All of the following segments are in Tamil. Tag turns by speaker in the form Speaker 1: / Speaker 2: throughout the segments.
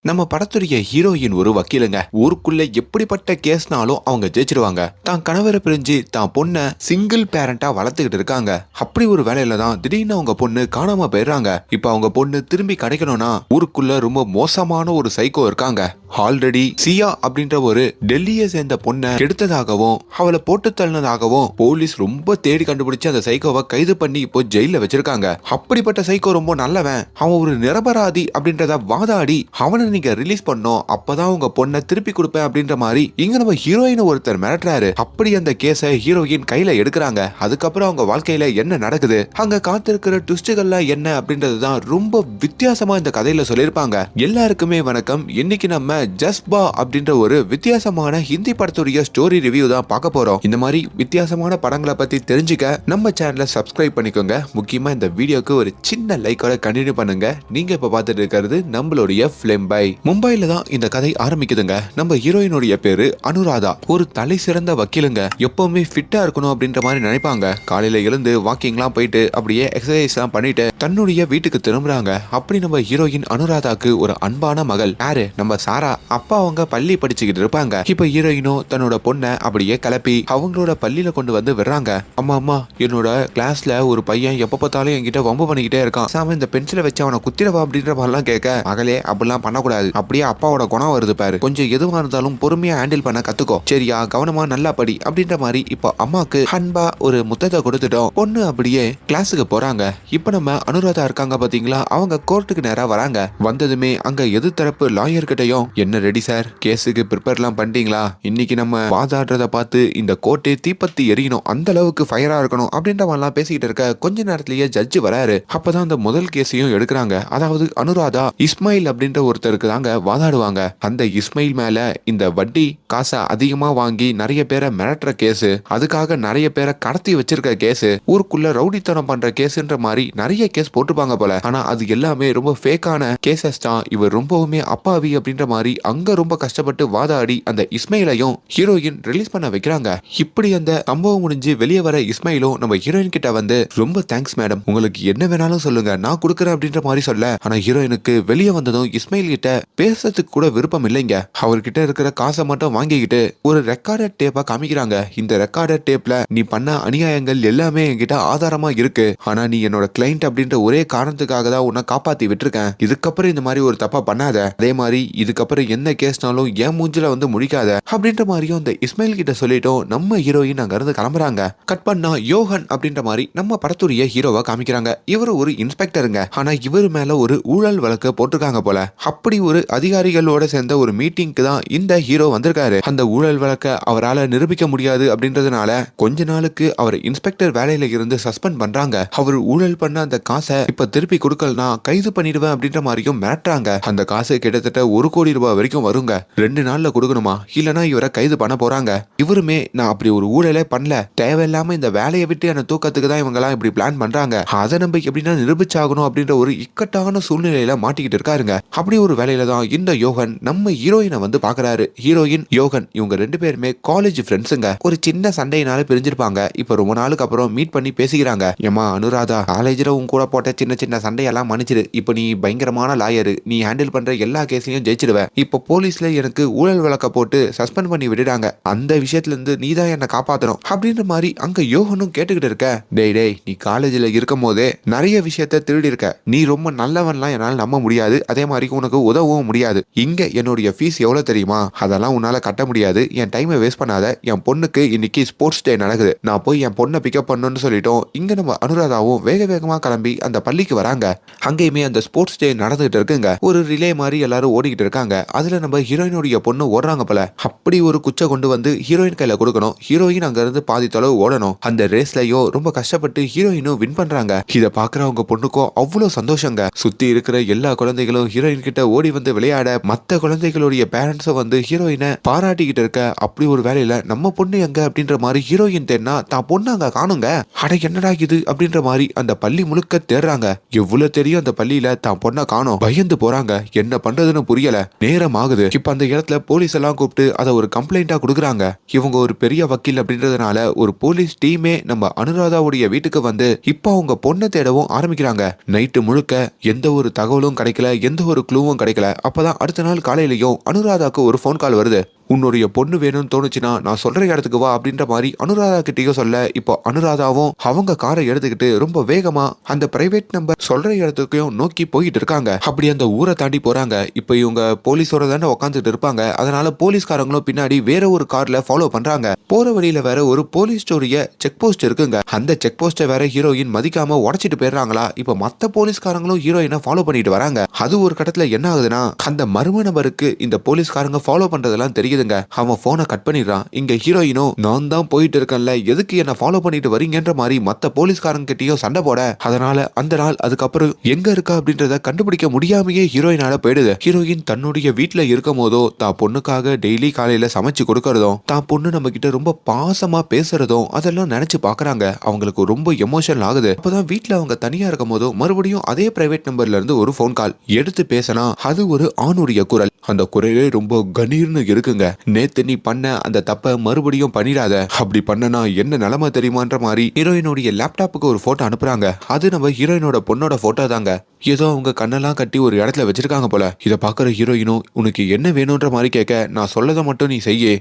Speaker 1: நம்ம படத்துடைய ஹீரோயின் ஒரு வக்கீலுங்க. ஊருக்குள்ள எப்படிப்பட்ட கேஸ்னாலும் அவங்க ஜெயிச்சிருவாங்க. தான் கணவரை பிரிஞ்சு தான் பொண்ண சிங்கிள் பேரண்டா வளர்த்துக்கிட்டு இருக்காங்க. அப்படி ஒரு வேலையில தான் திடீர்னு அவங்க பொண்ணு காணாம போயிடுறாங்க. இப்ப அவங்க பொண்ணு திரும்பி கிடைக்கணும்னா ஊருக்குள்ள ரொம்ப மோசமான ஒரு சைக்கோ இருக்காங்க. ஆல்ரெடி சியா அப்படின்ற ஒரு டெல்லியை சேர்ந்த பொண்ணை கெடுத்ததாகவும் அவளை போட்டு தள்ளினதாகவும் போலீஸ் ரொம்ப தேடி கண்டுபிடிச்சு அந்த சைக்கோவை கைது பண்ணி இப்போ ஜெயில வச்சிருக்காங்க. அப்படிப்பட்ட சைக்கோ ரொம்ப நல்லவன், அவன் ஒரு நிரபராதி அப்படின்றத வாதாடி அவனை நீங்க ரிலீஸ் பண்ணோம், அப்பதான் உங்க பொண்ணை திருப்பி கொடுப்பேன் அப்படின்ற மாதிரி இங்க நம்ம ஹீரோயின் ஒருத்தர் மிரட்டுறாரு. அப்படி அந்த கேஸை ஹீரோயின் கையில எடுக்கிறாங்க. அதுக்கப்புறம் அவங்க வாழ்க்கையில என்ன நடக்குது, அங்க காத்திருக்கிற ட்விஸ்டுகள்லாம் என்ன அப்படின்றதுதான் ரொம்ப வித்தியாசமா இந்த கதையில சொல்லியிருப்பாங்க. எல்லாருக்குமே வணக்கம். இன்னைக்கு நம்ம ஜஸ்பா அப்படின்ற ஒரு வித்தியாசமான ஹிந்தி படத்துடைய ஸ்டோரி ரிவ்யூ தான் பார்க்க போறோம். இந்த மாதிரி வித்தியாசமான படங்களை பத்தி தெரிஞ்சுக்க நம்ம சேனலை சப்ஸ்கிரைப் பண்ணிக்கோங்க. முக்கியமா இந்த வீடியோக்கு ஒரு சின்ன லைக்கோட கண்டினியூ பண்ணுங்க. நீங்க இப்ப பார்த்துட்டு இருக்கிறது நம்மளுடைய ஃபிலிம் பை. மும்பைல தான் இந்த கதை ஆரம்பிக்குதுங்க. நம்ம ஹீரோயினுடைய பேரு அனுராதா. ஒரு தலை சிறந்த வக்கீலுங்க. எப்பவுமே ஃபிட்டா இருக்கணும் அப்படின்ற மாதிரி நினைப்பாங்க. காலையில எழுந்து வாக்கிங்லாம் போயிட்டு அப்படியே எக்ஸசைஸ் எல்லாம் பண்ணிட்டு தன்னுடைய வீட்டுக்கு திரும்புறாங்க. அப்படி நம்ம ஹீரோயின் அனுராதாக்கு ஒரு அன்பான மகள் யாரு, நம்ம சாரா. அப்பா அவங்க பள்ளி படிச்சுக்கிட்டு இருப்பாங்க. இப்ப ஹீரோயினும் தன்னோட பொண்ணை அப்படியே கிளப்பி அவங்களோட பள்ளியில கொண்டு வந்து விடுறாங்க. அம்மா அம்மா, என்னோட கிளாஸ்ல ஒரு பையன் எப்ப பார்த்தாலும் என்கிட்ட வம்பு பண்ணிக்கிட்டே இருக்கான். சாமி இந்த பென்சிலை வச்சு அவனை குத்திரவா அப்படின்ற மாதிரிலாம் கேட்க, மகளே அப்படிலாம் பண்ணக்கூடாது, அப்படியே அப்பாவோட குணம் வருது பாரு, கொஞ்சம் எதுவா இருந்தாலும் பொறுமையா ஹேண்டில் பண்ண கத்துக்கோ, சரியா, கவனமா நல்லா படி அப்படின்ற மாதிரி இப்போ அம்மாக்கு அன்பா ஒரு முத்தத்தை கொடுத்துட்டோம். பொண்ணு அப்படியே கிளாஸுக்கு போறாங்க. இப்ப நம்ம அனுராதா இருக்காங்க பாத்தீங்களா, அவங்க கோர்ட்டுக்கு நேரா வராங்க. வந்ததுமே அங்க எதிர் தரப்பு லாயர் கிட்டையும், என்ன ரெடி சார், கேஸுக்கு ப்ரிப்பேர்லாம் பண்ணிட்டீங்களா, இன்னைக்கு நம்ம வாதாடுறத பார்த்து இந்த கோர்ட்டே தீப்பத்தி எரியணும், அந்த அளவுக்கு ஃபயரா இருக்கணும் அப்படின்ற மாதிரிலாம் பேசிக்கிட்டு இருக்க கொஞ்ச நேரத்திலேயே ஜட்ஜ் வராரு. அப்பதான் அந்த முதல் கேஸையும் எடுக்கிறாங்க. அதாவது அனுராதா இஸ்மாயில் அப்படின்ற ஒருத்தருக்கு தாங்க வாதாடுவாங்க. அந்த இஸ்மாயில் மேல இந்த வட்டி காசை அதிகமா வாங்கி நிறைய பேரை மிரட்டுற கேஸ், அதுக்காக நிறைய பேரை கடத்தி வச்சிருக்க கேஸ், ஊருக்குள்ள ரவுடித்தனம் பண்ற கேஸ்ன்ற மாதிரி நிறைய கேஸ் போட்டுப்பாங்க போல. ஆனா அது எல்லாமே ரொம்ப ஃபேக்கான கேசஸ் தான். இவர் ரொம்பவுமே அப்பாவி அப்படின்ற மாதிரி அங்க ரொம்ப கஷ்டப்பட்டு வாதாடி அந்த இஸ்மாயிலையும் ஹீரோயின் ரிலீஸ் பண்ண வைக்கிறாங்க. இப்படி அந்த சம்பவம் முடிஞ்சு வெளியே வர இஸ்மாயிலும் நம்ம ஹீரோயின் கிட்ட வந்து, ரொம்ப தேங்க்ஸ் மேடம், உங்களுக்கு என்ன வேணாலும் சொல்லுங்க, நான் கொடுக்குறேன் அப்படின்ற மாதிரி சொல்ல, ஆனா ஹீரோயினுக்கு வெளியே வந்ததும் இஸ்மாயில் கிட்ட பேசுறதுக்கு கூட விருப்பம் இல்லைங்க. அவர்கிட்ட இருக்கிற காசை மட்டும் வாங்கிக்கிட்டு ஒரு ரெக்கார்டட் டேப்பா காமிக்கிறாங்க. இந்த ரெக்கார்டட் டேப்ல நீ பண்ண அநியாயங்கள் எல்லாமே என்கிட்ட ஆதாரமா இருக்கு. ஆனா நீ என்னோட கிளைண்ட் அப்படின்ற ஒரே காரணத்துக்காக தான் உன்னை காப்பாத்தி விட்டுருக்கேன். இதுக்கப்புறம் இந்த மாதிரி ஒரு தப்பா பண்ணாத. அதே மாதிரி இதுக்கப்புறம் என்ன கேஸ்னாலும் என் மூஞ்சில வந்து முடிக்காத அப்படின்ற மாதிரியும் அந்த இஸ்மாயில் கிட்ட சொல்லிட்டோம். நம்ம ஹீரோயின் அங்க இருந்து கிளம்புறாங்க. கட் பண்ணா யோகன் அப்படின்ற மாதிரி நம்ம படத்துடைய ஹீரோவா காமிக்கிறாங்க. இவர் ஒரு இன்ஸ்பெக்டருங்க. ஆனா இவர் மேல ஒரு ஊழல் வழக்கு போட்டிருக்காங்க போல. அப்படி ஒரு அதிகாரிகளோட சேர்ந்த ஒரு மீட்டிங்க்கு தான் இந்த ஹீரோ வந்திருக்காரு. அந்த ஊழல் வழக்க அவரால் நிரூபிக்க முடியாது அப்படின்றதுனால கொஞ்ச நாளுக்கு அவர் இன்ஸ்பெக்டர் வேலையில இருந்து சஸ்பெண்ட் பண்றாங்க. அவர் ஊழல் பண்ண அந்த காசை இப்ப திருப்பி கொடுக்கலனா கைது பண்ணிடுவேன் அப்படின்ற மாதிரியும் மிரட்டுறாங்க. அந்த காசு கிட்டத்தட்ட 1 கோடி ரூபாய் வரைக்கும் வருங்க. 2 நாள்ல கொடுக்கணுமா, இல்லனா இவரை கைது பண்ண போறாங்க. இவருமே நான் அப்படி ஒரு ஊழலே பண்ணல, தேவையில்லாம இந்த வேலையை விட்டு என்ன தூக்கத்துக்கு தான் இவங்க எல்லாம் இப்படி பிளான் பண்றாங்க, அதை நம்ம எப்படின்னா நிரூபிச்சாகணும் அப்படின்ற ஒரு இக்கட்டான சூழ்நிலையில மாட்டிக்கிட்டு இருக்காருங்க. அப்படி ஒரு வேலையில தான் இந்த யோகன் நம்ம ஹீரோயினை வந்து பாக்குறாரு. ஹீரோயின் யோகன் இவங்க 2 பேருமே காலேஜ் ஃப்ரெண்ட்ஸுங்க. ஒரு சின்ன சண்டையினால பிரிஞ்சிருப்பாங்க. இப்ப ரொம்ப நாளுக்கு அப்புறம் மீட் பண்ணி பேசிக்கிறாங்க. ஏமா அனுராதா, காலேஜ்ல உன் கூட போட்ட சின்ன சின்ன சண்டையெல்லாம் மன்னிச்சிரு. இப்ப நீ பயங்கரமான லாயரு, நீ ஹேண்டில் பண்ற எல்லா கேஸையும் ஜெயிச்சிடுவ. இப்ப போலீஸ்ல எனக்கு ஊழல் வழக்க போட்டு சஸ்பெண்ட் பண்ணி விட்டுட்டாங்க, அந்த விஷயத்துல இருந்து நீ தான் என்ன காப்பாத்தணும் அப்படின்ற மாதிரி அங்க யோகனும் கேட்டுக்கிட்டு இருக்க. டேய் டேய், நீ காலேஜ்ல இருக்கும் போதே நிறைய விஷயத்த திருடி இருக்க, நீ ரொம்ப நல்லவன்லாம் என்னால நம்ப முடியாது, அதே மாதிரி உனக்கு உதவும் முடியாது. இங்க என்னுடைய ஃபீஸ் எவ்வளவு தெரியுமா, அதெல்லாம் உன்னால கட்ட முடியாது, என் டைமை வேஸ்ட் பண்ணாத. என் பொண்ணுக்கு இன்னைக்கு ஸ்போர்ட்ஸ் டே நடக்குது, நான் போய் என் பொண்ணை பிக்கப் பண்ணணும்னு சொல்லிட்டோம். இங்க நம்ம அனுராதாவும் வேக வேகமா கிளம்பி அந்த பள்ளிக்கு வராங்க. அங்கேயுமே அந்த ஸ்போர்ட்ஸ் டே நடந்துகிட்டு இருக்குங்க. ஒரு ரிலே மாதிரி எல்லாரும் ஓடிக்கிட்டு இருக்காங்க. அதுல நம்ம ஹீரோயினுடைய பொண்ணு ஓடுறாங்க போல. அப்படி ஒரு குச்சை கொண்டு வந்து ஹீரோயின் கையில கொடுக்கணும். ஹீரோயின் அங்க இருந்து பாதி தொலைவு ஓடணும். அந்த ரேஸ்லயோ ரொம்ப கஷ்டப்பட்டு ஹீரோயினும் வின் பண்றாங்க. இதை பாக்குறவங்க பொண்ணுக்கும் அவ்வளவு சந்தோஷங்க. சுத்தி இருக்கிற எல்லா குழந்தைகளும் ஹீரோயின் கிட்ட ஓடி வந்து விளையாட, மத்த குழந்தைகளுடைய பேரண்ட்ஸும் வந்து ஹீரோயினை பாராட்டிக்கிட்டு இருக்க. அப்படி ஒரு வேலையில நம்ம பொண்ணு எங்க அப்படின்ற மாதிரி ஹீரோயின் தேடினா தான் பொண்ணு அங்க காணுங்க. அட என்னடா இது அப்படின்ற மாதிரி அந்த பள்ளி முழுக்க தேடுறாங்க. எவ்வளவு தெரியும் அந்த பள்ளியில தான் பொண்ணை காணோம். பயந்து போறாங்க. என்ன பண்றதுன்னு புரியல. நேரம் ஆகுது. இப்ப அந்த இடத்துல போலீஸ் எல்லாம் கூப்பிட்டு அதை ஒரு கம்ப்ளைண்டா கொடுக்குறாங்க. இவங்க ஒரு பெரிய வக்கீல் அப்படின்றதுனால ஒரு போலீஸ் டீமே நம்ம அனுராதாவுடைய வீட்டுக்கு வந்து இப்ப அவங்க பொண்ணை தேடவும் ஆரம்பிக்கிறாங்க. நைட்டு முழுக்க எந்த ஒரு தகவலும் கிடைக்கல, எந்த ஒரு க்ளூவும் கிடைக்கல. கிடைக்கல. அப்பதான் அடுத்த நாள் காலையிலயும் அனுராதாக்கு ஒரு ஃபோன் கால் வருது. உன்னுடைய பொண்ணு வேணும்னு தோணுச்சுன்னா நான் சொல்ற இடத்துக்கு வா அப்படின்ற மாதிரி அனுராதா கிட்டயும் சொல்ல, இப்போ அனுராதாவும் அவங்க காரை எடுத்துக்கிட்டு ரொம்ப வேகமா அந்த பிரைவேட் நம்பர் சொல்ற இடத்துக்கும் நோக்கி போயிட்டு இருக்காங்க. அப்படி அந்த ஊரை தாண்டி போறாங்க. இப்போ இவங்க போலீஸோட தானே உட்காந்துட்டு இருப்பாங்க. அதனால போலீஸ்காரங்களும் பின்னாடி வேற ஒரு கார்ல ஃபாலோ பண்றாங்க. போற வழியில வேற ஒரு போலீஸ் ஸ்டோரிய செக் போஸ்ட் இருக்குங்க. அந்த செக் போஸ்ட்டை வேற ஹீரோயின் மதிக்காம உடைச்சிட்டு போயிடுறாங்களா. இப்போ மத்த போலீஸ்காரங்களும் ஹீரோயினை ஃபாலோ பண்ணிட்டு வராங்க. அது ஒரு கட்டத்துல என்ன ஆகுதுன்னா, அந்த மர்ம நபருக்கு இந்த போலீஸ்காரங்க ஃபாலோ பண்றதெல்லாம் தெரியுதுங்க. அவன் போனை கட் பண்ணிடுறான். இங்க ஹீரோயினோ நான் தான் போயிட்டு இருக்கேன்ல, எதுக்கு என்ன ஃபாலோ பண்ணிட்டு வரீங்கன்ற மாதிரி மத்த போலீஸ்காரங்க கிட்டயும் சண்டை போட, அதனால அந்த நாள் அதுக்கப்புறம் எங்க இருக்கா அப்படின்றத கண்டுபிடிக்க முடியாமையே ஹீரோயினால போயிடுது. ஹீரோயின் தன்னுடைய வீட்டுல இருக்கும் போதோ தான் பொண்ணுக்காக டெய்லி காலையில சமைச்சு கொடுக்கறதும், தான் பொண்ணு நம்ம கிட்ட ரொம்ப பாசமா பேசுறதும் அதெல்லாம் நினைச்சு பாக்குறாங்க. அவங்களுக்கு ரொம்ப எமோஷனல் ஆகுது. அப்பதான் வீட்டுல அவங்க தனியா இருக்கும் போதோ மறுபடியும் அதே பிரைவேட் நம்பர்ல இருந்து ஒரு போன் கால் எடுத்து பேசினா, அது ஒரு ஆணுடைய குரல். அந்த குரலே ரொம்ப கணீர்னு இருக்குங்க. நேத்து நீ பண்ண அந்த தப்ப மறுபடியும் பண்ணிடாத, அப்படி பண்ணனா என்ன நிலைமை தெரியுமான்ற மாதிரி ஹீரோயினுடைய லேப்டாப்புக்கு ஒரு போட்டோ அனுப்புறாங்க. அது நம்ம ஹீரோயினோட பொண்ணோட போட்டோ தாங்க. ஏதோ அவங்க கண்ணெல்லாம் கட்டி ஒரு இடத்துல வச்சிருக்காங்க போல. இதை பாக்குற ஹீரோயினும் உனக்கு என்ன வேணும்ன்ற மாதிரி கேட்க, நான் சொல்லதை மட்டும் நீ செய்ய,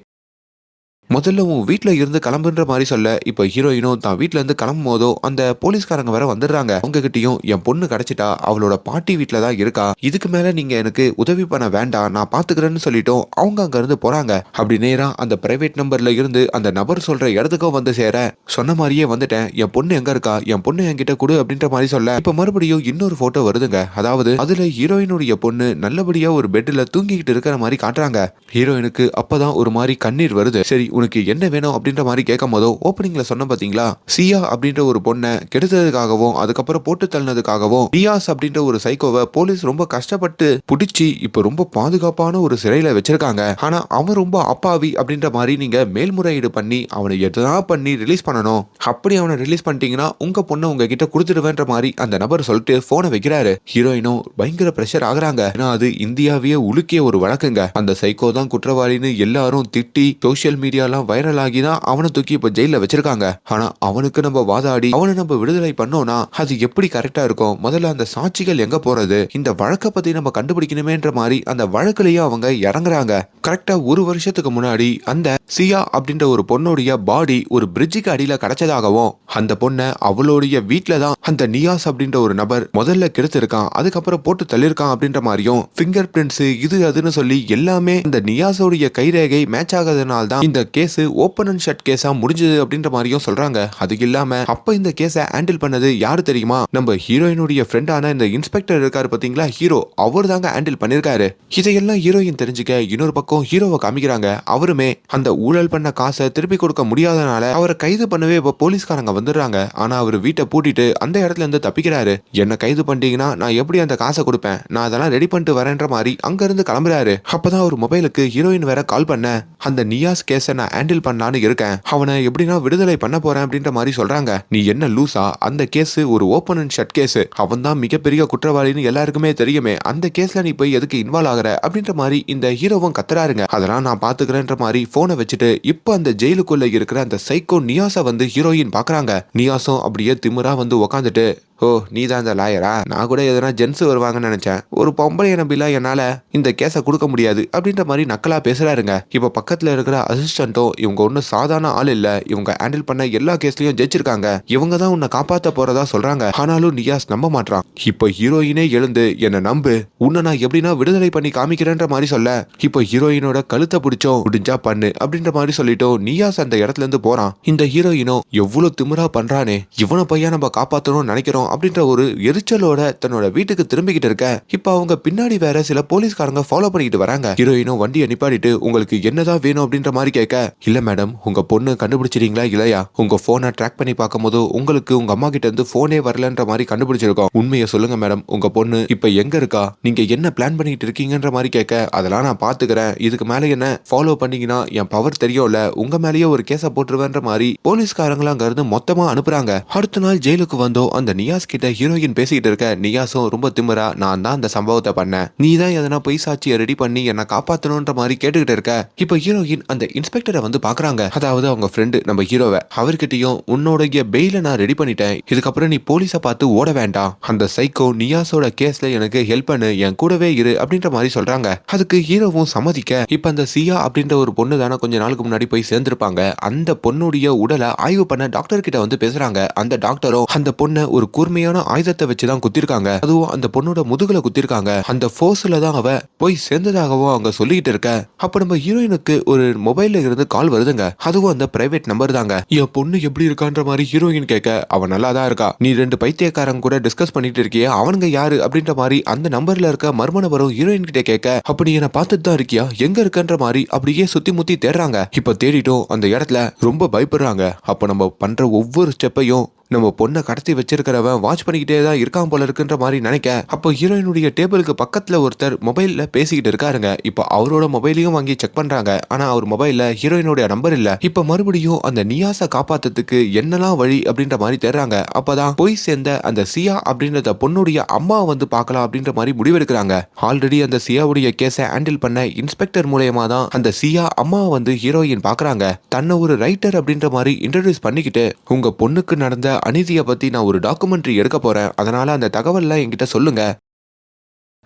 Speaker 1: முதல்ல உன் வீட்டுல இருந்து கிளம்புன்ற மாதிரி சொல்ல, இப்ப ஹீரோயினும் தான் வீட்டுல இருந்து கிளம்பும் போதோ அந்த போலீஸ்காரங்க வர வந்துடுறாங்க. அவங்க கிட்டயும் என் பொண்ணு கிடைச்சிட்டா, அவளோட பாட்டி வீட்டுல தான் இருக்கா, இதுக்கு மேல நீங்க எனக்கு உதவி பண்ண வேண்டாம், நான் பாத்துக்கிறேன்னு சொல்லிட்டோம். அவங்க அங்க இருந்து போறாங்க. அப்படி நேரா அந்த பிரைவேட் நம்பர்ல இருந்து அந்த நபர் சொல்ற இடத்துக்கும் வந்து சேர, சொன்ன மாதிரியே வந்துட்டேன், என் பொண்ணு எங்க இருக்கா, என் பொண்ணு என்கிட்ட கொடு அப்படின்ற மாதிரி சொல்ல, இப்ப மறுபடியும் இன்னொரு போட்டோ வருதுங்க. அதாவது அதுல ஹீரோயினுடைய பொண்ணு நல்லபடியா ஒரு பெட்ல தூங்கிக்கிட்டு இருக்கிற மாதிரி காட்டுறாங்க. ஹீரோயினுக்கு அப்பதான் ஒரு மாதிரி கண்ணீர் வருது. சரி உனக்கு என்ன வேணும் அப்படின்ற மாதிரி கேட்கும் போதோ, ஓப்பனிங்ல சொன்ன பாத்தீங்களா, சியா அப்படின்ற ஒரு பொண்ணை கெடுத்ததுக்காகவும் அதுக்கப்புறம் போட்டு தள்ளினதுக்காகவும் நியாஸ் அப்படின்ற ஒரு சைக்கோவை போலீஸ் ரொம்ப கஷ்டப்பட்டு புடிச்சு இப்ப ரொம்ப பாதுகாப்பான ஒரு சிறையில வச்சிருக்காங்க. ஆனா அவன் ரொம்ப அப்பாவி அப்படின்ற மாதிரி நீங்க மேல்முறையீடு பண்ணி அவனை எதனா பண்ணி ரிலீஸ் பண்ணணும். அப்படி அவனை ரிலீஸ் பண்ணிட்டீங்கன்னா உங்க பொண்ணை உங்ககிட்ட கொடுத்துடுவேன்ற மாதிரி அந்த நபர் சொல்லிட்டு போனை வைக்கிறாரு. ஹீரோயினும் பயங்கர பிரஷர் ஆகுறாங்க. ஏன்னா அது இந்தியாவையே உலுக்கிய ஒரு வழக்குங்க. அந்த சைக்கோ தான் குற்றவாளின்னு எல்லாரும் திட்டி சோசியல் மீடியா வைரல் ஆகி தான் அவனை தூக்கி இப்ப ஜெயில வச்சிருக்காங்க. ஆனா அவனுக்கு நம்ம வாதாடி அவனை நம்ம விடுதலை பண்ணோம்னா அது எப்படி கரெக்டா இருக்கும்? முதல்ல அந்த சாட்சிகள் எங்க போறது, இந்த வழக்கை பத்தி நம்ம கண்டுபிடிக்கணுமேன்ற மாதிரி அந்த வழக்குலயும் அவங்க இறங்குறாங்க. கரெக்டா ஒரு வருஷத்துக்கு முன்னாடி அந்த சியா அப்படின்ற ஒரு பொண்ணுடைய பாடி ஒரு பிரிட்ஜுக்கு அடியில கிடைச்சதாகவும், அந்த பொண்ணை அவளுடைய வீட்டுல தான் அந்த நியாஸ் அப்படின்ற ஒரு நபர் முதல்ல கெடுத்திருக்கான், அதுக்கப்புறம் போட்டு தள்ளிருக்கான் அப்படின்ற மாதிரியும், பிங்கர் பிரிண்ட்ஸ் இது அதுன்னு சொல்லி எல்லாமே இந்த நியாஸோடைய கைரேகை மேட்ச் ஆகாதனால தான் இந்த கேஸ் ஓப்பன் அண்ட் ஷட் கேஸா முடிஞ்சது அப்படின்ற மாதிரியும் சொல்றாங்க. அது இல்லாம அப்ப இந்த கேஸை ஹேண்டில் பண்ணது யாரு தெரியுமா, நம்ம ஹீரோயினுடைய ஃப்ரெண்டான இந்த இன்ஸ்பெக்டர் இருக்காரு பாத்தீங்களா ஹீரோ, அவர் தாங்க ஹேண்டில் பண்ணிருக்காரு. இதையெல்லாம் ஹீரோயின் தெரிஞ்சுக்க இன்னொரு பக்கம் ஹீரோவை காமிக்கிறாங்க. அவருமே அந்த ஊழல் பண்ண காசை திருப்பி கொடுக்க முடியாதனால அவரை கைது பண்ணவே இப்ப போலீஸ்காரங்க வந்துடுறாங்க. ஆனா அவர் வீட்டை பூட்டிட்டு அந்த இடத்துல இருந்து தப்பிக்கிறாரு. என்ன கைது பண்ணிட்டீங்கன்னா நான் எப்படி அந்த காசை கொடுப்பேன், நான் அதெல்லாம் ரெடி பண்ணிட்டு வரேன்ற மாதிரி அங்க இருந்து கிளம்புறாரு. அப்பதான் ஒரு மொபைலுக்கு ஹீரோயின் வேற கால் பண்ண, அந்த நியாஸ் கேஸை நான் ஹேண்டில் பண்ணலான்னு இருக்கேன், அவனை எப்படின்னா விடுதலை பண்ண போறேன் அப்படின்ற மாதிரி சொல்றாங்க. நீ என்ன லூசா, அந்த கேஸ் ஒரு ஓப்பன் அண்ட் ஷட் கேஸ், அவன் தான் மிகப்பெரிய குற்றவாளின்னு எல்லாருக்குமே தெரியுமே, அந்த கேஸ்ல நீ போய் எதுக்கு இன்வால்வ் ஆகுற அப்படின்ற மாதிரி இந்த ஹீரோவும் கத்துறாருங்க. அதெல்லாம் நான் பாத்துக்கிறேன்ற மாதிரி போனை வச்சுட்டு இப்ப அந்த ஜெயிலுக்குள்ள இருக்கிற அந்த சைக்கோ நியாஸை வந்து ஹீரோயின் பாக்குறாங்க. நியாஸும் அப்படியே திமிரா வந்து உக்காந்துட்டு, ஓ நீ தான் இந்த லாயரா, நான் கூட எதனா ஜென்ஸ் வருவாங்கன்னு நினைச்சேன், ஒரு பொம்பளை நம்பிலாம் என்னால இந்த கேஸை கொடுக்க முடியாது அப்படின்ற மாதிரி நக்கலா பேசுறாருங்க. இப்ப பக்கத்துல இருக்கிற அசிஸ்டன்ட்டும், இவங்க ஒன்னும் சாதாரண ஆள் இல்ல, இவங்க ஹேண்டில் பண்ண எல்லா கேஸ்லயும் ஜெயிச்சிருக்காங்க, இவங்க தான் உன்னை காப்பாத்த போறதா சொல்றாங்க. ஆனாலும் நியாஸ் நம்ப மாட்டான். இப்ப ஹீரோயினே எழுந்து என்ன நம்பு, உன்னை நான் எப்படின்னா விடுதலை பண்ணி காமிக்கிறேன்ற மாதிரி சொல்ல, இப்ப ஹீரோயினோட கழுத்தை பிடிச்சோம் முடிஞ்சா பண்ணு அப்படின்ற மாதிரி சொல்லிட்டோம் நியாஸ் அந்த இடத்துல இருந்து போறான். இந்த ஹீரோயினோ எவ்வளவு திமிரா பண்றானே, இவனை பையன் நம்ம காப்பாத்தணும்னு நினைக்கிறோம் அப்படின்ற ஒரு எரிச்சலோட தன்னோட வீட்டுக்கு திரும்பிக்கிட்டு இருக்க, இப்ப அவங்க பின்னாடி வேற சில போலீஸ்காரங்க ஃபாலோ பண்ணிட்டு வராங்க. ஹீரோயினும் வண்டியை நிப்பாட்டிட்டு உங்களுக்கு என்னதான் வேணும் அப்படின்ற மாதிரி கேட்க, இல்ல மேடம் உங்க பொண்ணு கண்டுபிடிச்சிட்டீங்களா இல்லையா, உங்க போனை ட்ராக் பண்ணி பார்க்கும் போது உங்களுக்கு உங்க அம்மா கிட்ட இருந்து போனே வரலன்ற மாதிரி கண்டுபிடிச்சிருக்கோம், உண்மையை சொல்லுங்க மேடம், உங்க பொண்ணு இப்ப எங்க இருக்கா, நீங்க என்ன பிளான் பண்ணிட்டு இருக்கீங்கன்ற மாதிரி கேட்க, அதெல்லாம் நான் பாத்துக்கிறேன், இதுக்கு மேல என்ன ஃபாலோ பண்ணீங்கன்னா என் பவர் தெரியும்ல, உங்க மேலேயே ஒரு கேஸ போட்டுருவேன்ற மாதிரி போலீஸ்காரங்களா அங்க இருந்து மொத்தமா அனுப்புறாங்க. அடுத்த நாள் ஜெயிலுக்கு வந்தோ அந்த நியாஸ் நியாஸ் கிட்ட ஹீரோயின் பேசிக்கிட்டு இருக்க, நியாஸும் ரொம்ப திமிரா நான் தான் அந்த சம்பவத்தை பண்ணேன், நீ தான் எதனா பொய் சாட்சியை ரெடி பண்ணி என்ன காப்பாத்தணும்ன்ற மாதிரி கேட்டுக்கிட்டு இருக்க. இப்ப ஹீரோயின் அந்த இன்ஸ்பெக்டரை வந்து பாக்குறாங்க, அதாவது அவங்க ஃப்ரெண்டு நம்ம ஹீரோவை. அவர்கிட்டயும் உன்னோடைய பெயில நான் ரெடி பண்ணிட்டேன், இதுக்கப்புறம் நீ போலீஸை பார்த்து ஓட வேண்டாம், அந்த சைக்கோ நியாஸோட கேஸ்ல எனக்கு ஹெல்ப் பண்ணு, என் கூடவே இரு அப்படின்ற மாதிரி சொல்றாங்க. அதுக்கு ஹீரோவும் சம்மதிக்க, இப்ப அந்த சியா அப்படின்ற ஒரு பொண்ணு தானே கொஞ்ச நாளுக்கு முன்னாடி போய் சேர்ந்திருப்பாங்க, அந்த பொண்ணுடைய உடலை ஆய்வு பண்ண டாக்டர் கிட்ட வந்து பேசுறாங்க. அந்த டாக்டரும் அந்த பொண்ணை ஒரு கூர்மையான ஆயுதத்தை வச்சுதான் குத்திருக்காங்க, அதுவும் அந்த பொண்ணோட முதுகுல குத்திருக்காங்க, அந்த ஃபோர்ஸ்ல தான் அவ போய் சேர்ந்ததாகவும் அவங்க சொல்லிட்டு இருக்க. அப்ப நம்ம ஹீரோயினுக்கு ஒரு மொபைல்ல இருந்து கால் வருதுங்க, அதுவும் அந்த பிரைவேட் நம்பர் தாங்க. என் பொண்ணு எப்படி இருக்கான்ற மாதிரி ஹீரோயின் கேட்க, அவன் நல்லா தான் இருக்கா, நீ 2 பைத்தியக்காரங்க கூட டிஸ்கஸ் பண்ணிட்டு இருக்கியே, அவனுங்க யாரு அப்படின்ற மாதிரி அந்த நம்பர்ல இருக்க மர்ம நபரும் ஹீரோயின் கிட்ட கேட்க, அப்ப நீ என்ன பார்த்துட்டு தான் இருக்கியா, எங்க இருக்கன்ற மாதிரி அப்படியே சுத்தி முத்தி தேடுறாங்க. இப்ப தேடிட்டோம் அந்த இடத்துல ரொம்ப பயப்படுறாங்க. அப்ப நம்ம பண்ற ஒவ்வொரு ஸ்டெப்பையும் நம்ம பொண்ணை கடத்தி வச்சிருக்கிறவன் வாட்ச் பண்ணிக்கிட்டே தான் இருக்கான் போல இருக்குன்ற மாதிரி நினைக்க, அப்போ ஹீரோயினுடைய டேபிளுக்கு பக்கத்துல ஒருத்தர் மொபைல்ல பேசிக்கிட்டு இருக்காருங்க. இப்போ அவரோட மொபைலையும் வாங்கி செக் பண்றாங்க, ஆனா அவர் மொபைல்ல ஹீரோயினுடைய நம்பர் இல்ல. இப்ப மறுபடியும் அந்த நியாஸை காப்பாத்துறதுக்கு என்னெல்லாம் வழி அப்படின்ற மாதிரி தேடுறாங்க. அப்பதான் போய் சேர்ந்த அந்த சியா அப்படின்றத பொண்ணுடைய அம்மா வந்து பார்க்கலாம் அப்படின்ற மாதிரி முடிவெடுக்கிறாங்க. ஆல்ரெடி அந்த சியாவுடைய கேஸை ஹேண்டில் பண்ண இன்ஸ்பெக்டர் மூலயமா தான் அந்த சியா அம்மா வந்து ஹீரோயின் பாக்குறாங்க. தன்னை ஒரு ரைட்டர் அப்படின்ற மாதிரி இன்ட்ரோடியூஸ் பண்ணிக்கிட்டு, உங்க பொண்ணுக்கு நடந்த அநீதியை பத்தி நான் ஒரு டாக்குமெண்ட்ரி எடுக்க போறேன், அதனால அந்த தகவல்லாம் என்கிட்ட சொல்லுங்க,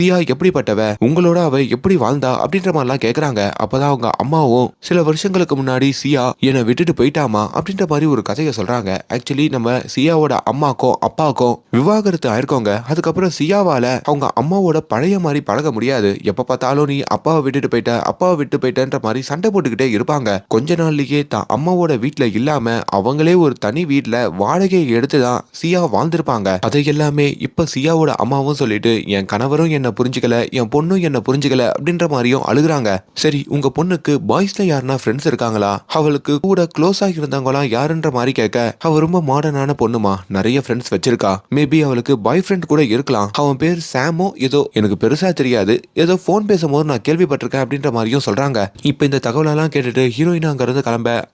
Speaker 1: சியா எப்படிப்பட்டவ, உங்களோட அவ எப்படி வாழ்ந்தா அப்படின்ற மாதிரிலாம் கேக்குறாங்க. அப்பதான் அவங்க அம்மாவும் சில வருஷங்களுக்கு முன்னாடி சியா என்னை விட்டுட்டு போயிட்டாமா அப்படின்ற மாதிரி ஒரு கதையை சொல்றாங்க. ஆக்சுவலி நம்ம சியாவோட அம்மாக்கும் அப்பாவுக்கும் விவாகரத்து ஆயிருக்கோங்க. அதுக்கப்புறம் சியாவால அவங்க அம்மாவோட பழைய மாதிரி பழக முடியாது. எப்ப பார்த்தாலும் நீ அப்பாவை விட்டு போயிட்டன்ற மாதிரி சண்டை போட்டுக்கிட்டே இருப்பாங்க. கொஞ்ச நாள்லயே தான் அம்மாவோட வீட்டுல இல்லாம அவங்களே ஒரு தனி வீட்டுல வாடகையை எடுத்துதான் சியா வாழ்ந்திருப்பாங்க. அதை எல்லாமே இப்ப சியாவோட அம்மாவும் சொல்லிட்டு, என் கணவரும் என்ன புரிஞ்சுக்கல, என் பொண்ணும் என்ன புரிஞ்சுக்கல அப்படின்ற மாதிரியும் அழுகுறாங்க. சரி, உங்க பொண்ணுக்கு பாய்ஸ்ல யாருன்னா ஃப்ரெண்ட்ஸ் இருக்காங்களா, அவளுக்கு கூட க்ளோஸா இருந்தவங்களாம் யாருன்ற மாதிரி கேட்க, அவ ரொம்ப மாடர்னான பொண்ணுமா, நிறைய ஃப்ரெண்ட்ஸ் வச்சிருக்கா, மேபி அவளுக்கு பாய் ஃப்ரெண்ட் கூட இருக்கலாம், அவன் பேர் சாமோ ஏதோ, எனக்கு பெருசா தெரியாது, ஏதோ போன் பேசும்போது நான் கேள்விப்பட்டிருக்கேன் அப்படின்ற மாதிரியும் சொல்றாங்க. இப்ப இந்த தகவலெல்லாம் கேட்டுட்டு ஹீரோயின் அங்க இருந்து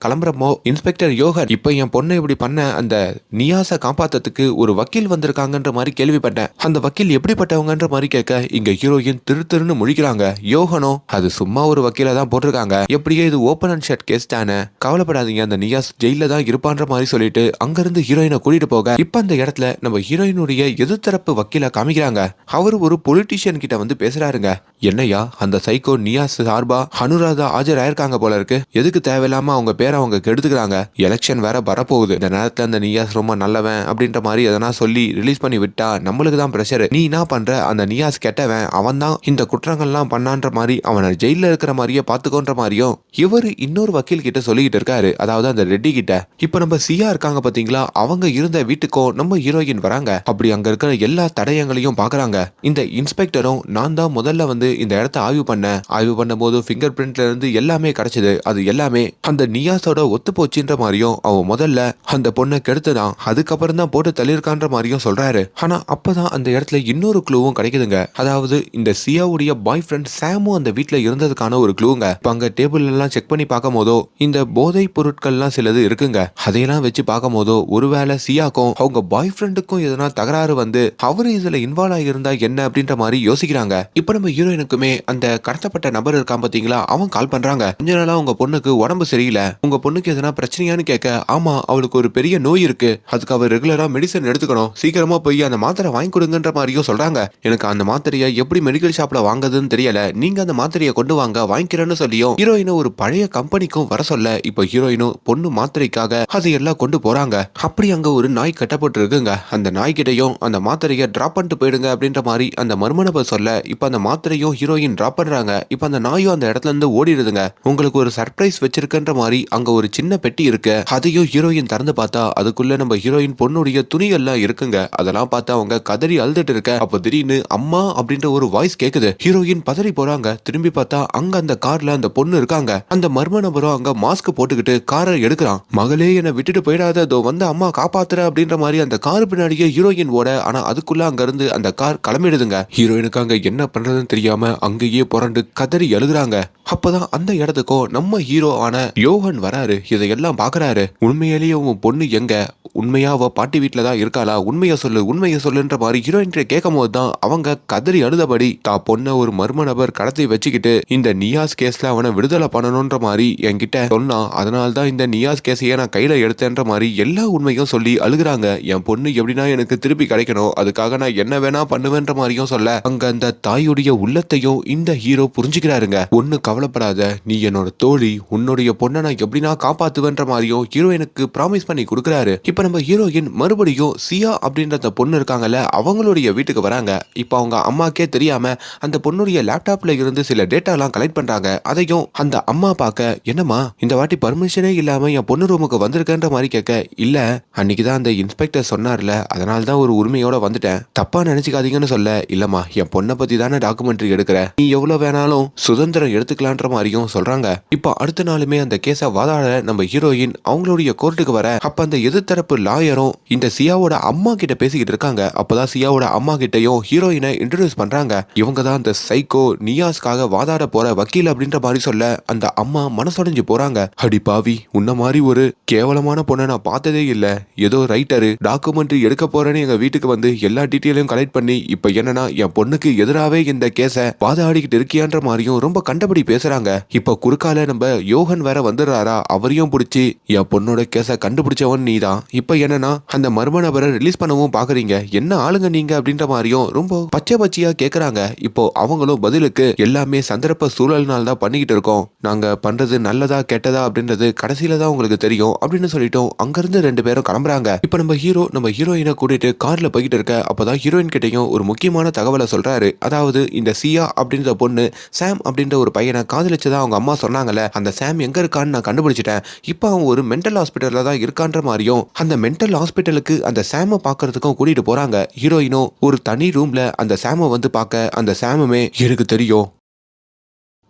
Speaker 1: கிளம்புறப்போ இன்ஸ்பெக்டர் யோகன், இப்ப என் பொண்ணை இப்படி பண்ண அந்த நியாஸை காப்பாத்துறதுக்கு ஒரு வக்கீல் வந்திருக்காங்கன்ற மாதிரி கேள்விப்பட்டேன், அந்த வக்கீல் எப்படிப்பட்டவங்கன்ற மாதிரி கேட்க, இங்க ஹீரோயின் திருன்னு முழிக்கிறாங்க. யோகனோ, அது சும்மா ஒரு வக்கீல தான் போட்டிருக்காங்க, எப்படியே இது ஓபன் அண்ட் ஷட் கேஸ் தானே, கவலைப்படாதீங்க, அந்த நியாஸ் ஜெயில தான் இருப்பான்ற மாதிரி சொல்லிட்டு அங்கிருந்து ஹீரோயினை கூட்டிட்டு போக, இப்ப அந்த இடத்துல நம்ம ஹீரோயினுடைய எதிர்த்தரப்பு வக்கீல காமிக்கிறாங்க. அவர் ஒரு பொலிட்டீஷியன் கிட்ட வந்து பேசுறாருங்க. என்னையா, அந்த சைக்கோ நியாஸ் சார்பா அனுராதா ஆஜராயிருக்காங்க போல இருக்கு, எதுக்கு தேவையில்லாம அவங்க பேரை அவங்க கெடுத்துக்கிறாங்க, எலெக்ஷன் வேற வரப்போகுது, இந்த நேரத்துல அந்த நியாஸ் ரொம்ப நல்லவன் அப்படின்ற மாதிரி எதனா சொல்லி ரிலீஸ் பண்ணி விட்டா நம்மளுக்கு தான் பிரஷர், நீ என்ன பண்ற, அந்த நியாஸ் கெட்டவன், அவன் தான் இந்த குற்றங்கள்லாம் பண்ணான்ற மாதிரி அவனை ஜெயில இருக்கிற மாதிரியே பாத்துக்கோன்ற மாதிரியும் இவர் இன்னொரு வக்கீல் கிட்ட சொல்லிக்கிட்டு இருக்காரு, அதாவது அந்த ரெட்டி கிட்ட. இப்ப நம்ம சியா இருக்காங்க பாத்தீங்களா, அவங்க இருந்த வீட்டுக்கும் நம்ம ஹீரோயின் வராங்க. அப்படி அங்க இருக்கிற எல்லா தடயங்களையும் பாக்குறாங்க. இந்த இன்ஸ்பெக்டரும், நான் தான் முதல்ல வந்து இந்த இடத்த ஆய்வு பண்ணும் போது பிங்கர் பிரிண்ட்ல இருந்து எல்லாமே கிடைச்சது, அது எல்லாமே அந்த நியாஸோட ஒத்து போச்சுன்ற மாதிரியும், அவன் முதல்ல அந்த பொண்ணை கெடுத்துதான் அதுக்கப்புறம் தான் போட்டு தள்ளியிருக்கான்ற மாதிரியும் சொல்றாரு. ஆனா அப்பதான் அந்த இடத்துல இன்னொரு க்ளூவும் கிடைக்குதுங்க. அதாவது இந்த சியாவுடைய பாய் ஃப்ரெண்ட் சாமும் அந்த வீட்டுல இருந்ததுக்கான ஒரு க்ளூங்க. அங்க டேபிள் எல்லாம் செக் பண்ணி பார்க்கும் போதோ இந்த போதை பொருட்கள்லாம் சிலது இருக்குங்க. அதையெல்லாம் வச்சு பார்க்கும் போதோ ஒருவேளை சியாக்கும் அவங்க பாய் ஃப்ரெண்டுக்கும் எதனா தகராறு வந்து அவரு இதுல இன்வால்வ் ஆகியிருந்தா என்ன அப்படின்ற மாதிரி யோசிக்கிறாங்க. இப்ப நம்ம ஹீரோயினுக்குமே அந்த கடத்தப்பட்ட நபர் இருக்கான் பாத்தீங்களா, அவன் கால் பண்றாங்க. கொஞ்ச நாளா உங்க பொண்ணுக்கு உடம்பு சரியில்லை, உங்க பொண்ணுக்கு எதனா பிரச்சனையான்னு கேட்க, ஆமா அவளுக்கு ஒரு பெரிய நோய் இருக்கு, அதுக்கு அவர் ரெகுலரா மெடிசன் எடுத்துக்கணும், சீக்கிரமா போய் அந்த மாத்திரை வாங்கி கொடுங்கன்ற மாதிரியும் சொல்றாங்க. எனக்கு அந்த மாத்திரையை எப்படி மெடிக்கல் ஷாப்ல வாங்குறதுன்னு தெரியல, நீங்க அந்த மாத்திரையை கொண்டு வாங்க, வாங்கிக்கிறேன்னு சொல்லியும் ஹீரோயினும் ஒரு பழைய கம்பெனிக்கும் வர சொல்ல, இப்போ ஹீரோயினும் பொண்ணு மாத்திரைக்காக அதையெல்லாம் கொண்டு போறாங்க. அப்படி அங்க ஒரு நாய் கட்டப்பட்டு இருக்குங்க. அந்த நாய்கிட்டையும் அந்த மாத்திரையை டிராப் பண்ணிட்டு போயிடுங்க அப்படின்ற மாதிரி அந்த மர்மநபர் சொல்ல, இப்ப அந்த மாத்திரையும் ஹீரோயின் டிராப் பண்றாங்க. இப்ப அந்த நாயும் அந்த இடத்துல இருந்து ஓடிடுதுங்க. உங்களுக்கு ஒரு சர்ப்ரைஸ் வச்சிருக்கன்ற மாதிரி அங்க ஒரு சின்ன பெட்டி இருக்கு, அதையும் ஹீரோயின் திறந்து பார்த்தா அதுக்குள்ள நம்ம ஹீரோயின் பொண்ணுடைய துணிகள்லாம் இருக்குங்க. அதெல்லாம் பார்த்தா அவங்க கதறி அழுதுட்டு இருக்க. அப்ப திடீர்னு அம்மா அப்படின்ற ஒரு வாய்ஸ் கேக்குது. ஹீரோயின் பதறி போறாங்க. திரும்பி பார்த்தா அங்க அந்த கார்ல அந்த பொண்ணு இருக்காங்க. அந்த மர்ம நபரும் அங்க மாஸ்க் போட்டுக்கிட்டு காரை எடுக்கிறான். மகளே என்னை விட்டுட்டு போயிடாத, இதோ வந்து அம்மா காப்பாத்துற அப்படின்ற மாதிரி அந்த கார் பின்னாடியே ஹீரோயின் ஓட. ஆனா அதுக்குள்ள அங்க இருந்து அந்த கார் கிளம்பிடுதுங்க. ஹீரோயினுக்கு அங்க என்ன பண்றதுன்னு தெரியாம அங்கேயே புரண்டு கதறி எழுதுறாங்க. அப்பதான் அந்த இடத்துக்கும் நம்ம ஹீரோ ஆன யோகன் வராரு. இதையெல்லாம் பாக்குறாரு. உண்மையிலேயே உன் பொண்ணு எங்க? உண்மையா அவ பாட்டி வீட்டுல தான் இருக்காளா? உண்மையை சொல்லுன்ற மாதிரி ஹீரோயின் கேட்கும் போதுதான் அவங்க கதறி அழுதபடி தான் பொண்ண ஒரு மர்ம நபர் கடத்தி வச்சுக்கிட்டு இந்த நியாஸ் கேஸ்ல அவனை விடுதலை பண்ணணும்ன்ற மாதிரி என்கிட்ட சொன்னா. அதனால்தான் இந்த நியாஸ் கேஸையே நான் கையில எடுத்தேன்ற மாதிரி எல்லா உண்மையும் சொல்லி அழுகுறாங்க. என் பொண்ணு எப்படின்னா எனக்கு திருப்பி கிடைக்கணும், அதுக்காக நான் என்ன வேணா பண்ணுவேன்ற மாதிரியும் சொல்ல அங்க அந்த தாயுடைய உள்ளத்தையும் இந்த ஹீரோ புரிஞ்சுக்கிறாருங்க. ஒண்ணு கவலைப்படாத, நீ என்னோட தோழி, உன்னுடைய பொண்ணை நான் எப்படின்னா காப்பாத்துவேன்ற மாதிரியும் ஹீரோயினுக்கு ப்ராமிஸ் பண்ணி கொடுக்குறாரு. இப்ப நம்ம ஹீரோயின் மறுபடியும் சியா அப்படின்ற பொண்ணு இருக்காங்கல்ல, அவங்களுடைய வீட்டுக்கு வராங்க. இப்ப அவங்க அம்மாக்கே தெரியாம அந்த பொண்ணுடைய லேப்டாப்ல இருந்து சில டேட்டா எல்லாம் கலெக்ட் பண்றாங்க. அதையும் அந்த அம்மா பார்க்க, என்னம்மா இந்த வாட்டி பர்மிஷனே இல்லாம என் பொண்ணு ரூமுக்கு வந்திருக்கன்ற மாதிரி கேட்க, இல்ல அன்னைக்குதான் அந்த இன்ஸ்பெக்டர் சொன்னார்ல, அதனால தான் ஒரு உரிமையோட வந்துட்டேன், தப்பா நினைச்சுக்காதீங்கன்னு சொல்ல, இல்லம்மா என் பொண்ணை பத்தி தானே டாக்குமெண்ட்ரி எடுக்கிற, நீ எவ்வளவு வேணாலும் சுதந்திரம் எடுத்துக்கலான்ற மாதிரியும் சொல்றாங்க. இப்ப அடுத்த நாளுமே அந்த கேஸ வாதாட நம்ம ஹீரோயின் அவங்களுடைய கோர்ட்டுக்கு வர, அப்ப அந்த எதிர்த்தரப்பு லாயரும் இந்த சியாவோட அம்மா கிட்ட பேசிக்கிட்டு இருக்காங்க. அப்பதான் சியாவோட அம்மா கிட்டையும் ஹீரோயினை இன்ட்ரோடியூஸ் பண்றாங்க. இவங்க தான் அந்த சைக்கோ நியாஸ்காக வாதாட போற வக்கீல் அப்படின்ற மாதிரி சொல்ல அந்த அம்மா மனசொடைஞ்சு போறாங்க. அடி பாவி, உன்ன மாதிரி ஒரு கேவலமான பொண்ணை நான் பார்த்ததே இல்ல, ஏதோ ரைட்டரு டாக்குமெண்ட்ரி எடுக்க போறேன்னு எங்க வீட்டுக்கு வந்து எல்லா டீட்டெயிலையும் கலெக்ட் பண்ணி இப்ப என்னன்னா என் பொண்ணுக்கு எதிராவே இந்த கேஸ வாதாடிக்கிட்டு இருக்கியான்ற மாதிரியும் ரொம்ப கண்டபடி பேசுறாங்க. இப்ப குறுக்கால நம்ம யோகன் வேற வந்துடுறாரா, அவரையும் பிடிச்சி என் பொண்ணோட கேஸ கண்டுபிடிச்சவன் நீதான், இப்ப என்னன்னா அந்த மர்ம நபரை ரிலீஸ் பண்ணவும் பாக்குறீங்க, என்ன ஆளுங்க நீங்க அப்படின்ற மாதிரியும் ரொம்ப பச்சையா கேக்குறாங்க. இப்போ அவங்களும் பதிலுக்கு எல்லாமே சந்தர்ப்ப சூழல்னால தான் பண்ணிக்கிட்டு இருக்கோம், நாங்க பண்றது நல்லதா கெட்டதா அப்படின்றது கடைசியில தான் உங்களுக்கு தெரியும் அப்படின்னு சொல்லிட்டோம். அங்கிருந்து ரெண்டு பேரும் கிளம்புறாங்க. இப்ப நம்ம ஹீரோயினை கூட்டிட்டு கார்ல போய்கிட்டு இருக்க. அப்பதான் ஹீரோயின் கிட்டையும் ஒரு முக்கியமான தகவலை சொல்றாரு. அதாவது இந்த சியா அப்படின்ற பொண்ணு சாம் அப்படின்ற ஒரு பையனை காதலிச்சதா அவங்க அம்மா சொன்னாங்கல்ல, அந்த சாம் எங்க இருக்கான்னு நான் கண்டுபிடிச்சிட்டேன். இப்ப அவன் ஒரு மென்டல் ஹாஸ்பிட்டல்ல தான் இருக்கான்ற மாதிரியும் அந்த மென்டல் ஹாஸ்பிட்டலுக்கு அந்த சாம பாக்குறதுக்கும் கூட்டிட்டு போறாங்க. ஹீரோயினும் ஒரு தனி ரூம்ல அந்த சாம வந்து பார்க்க, அந்த சாமுமே எனக்கு தெரியும்,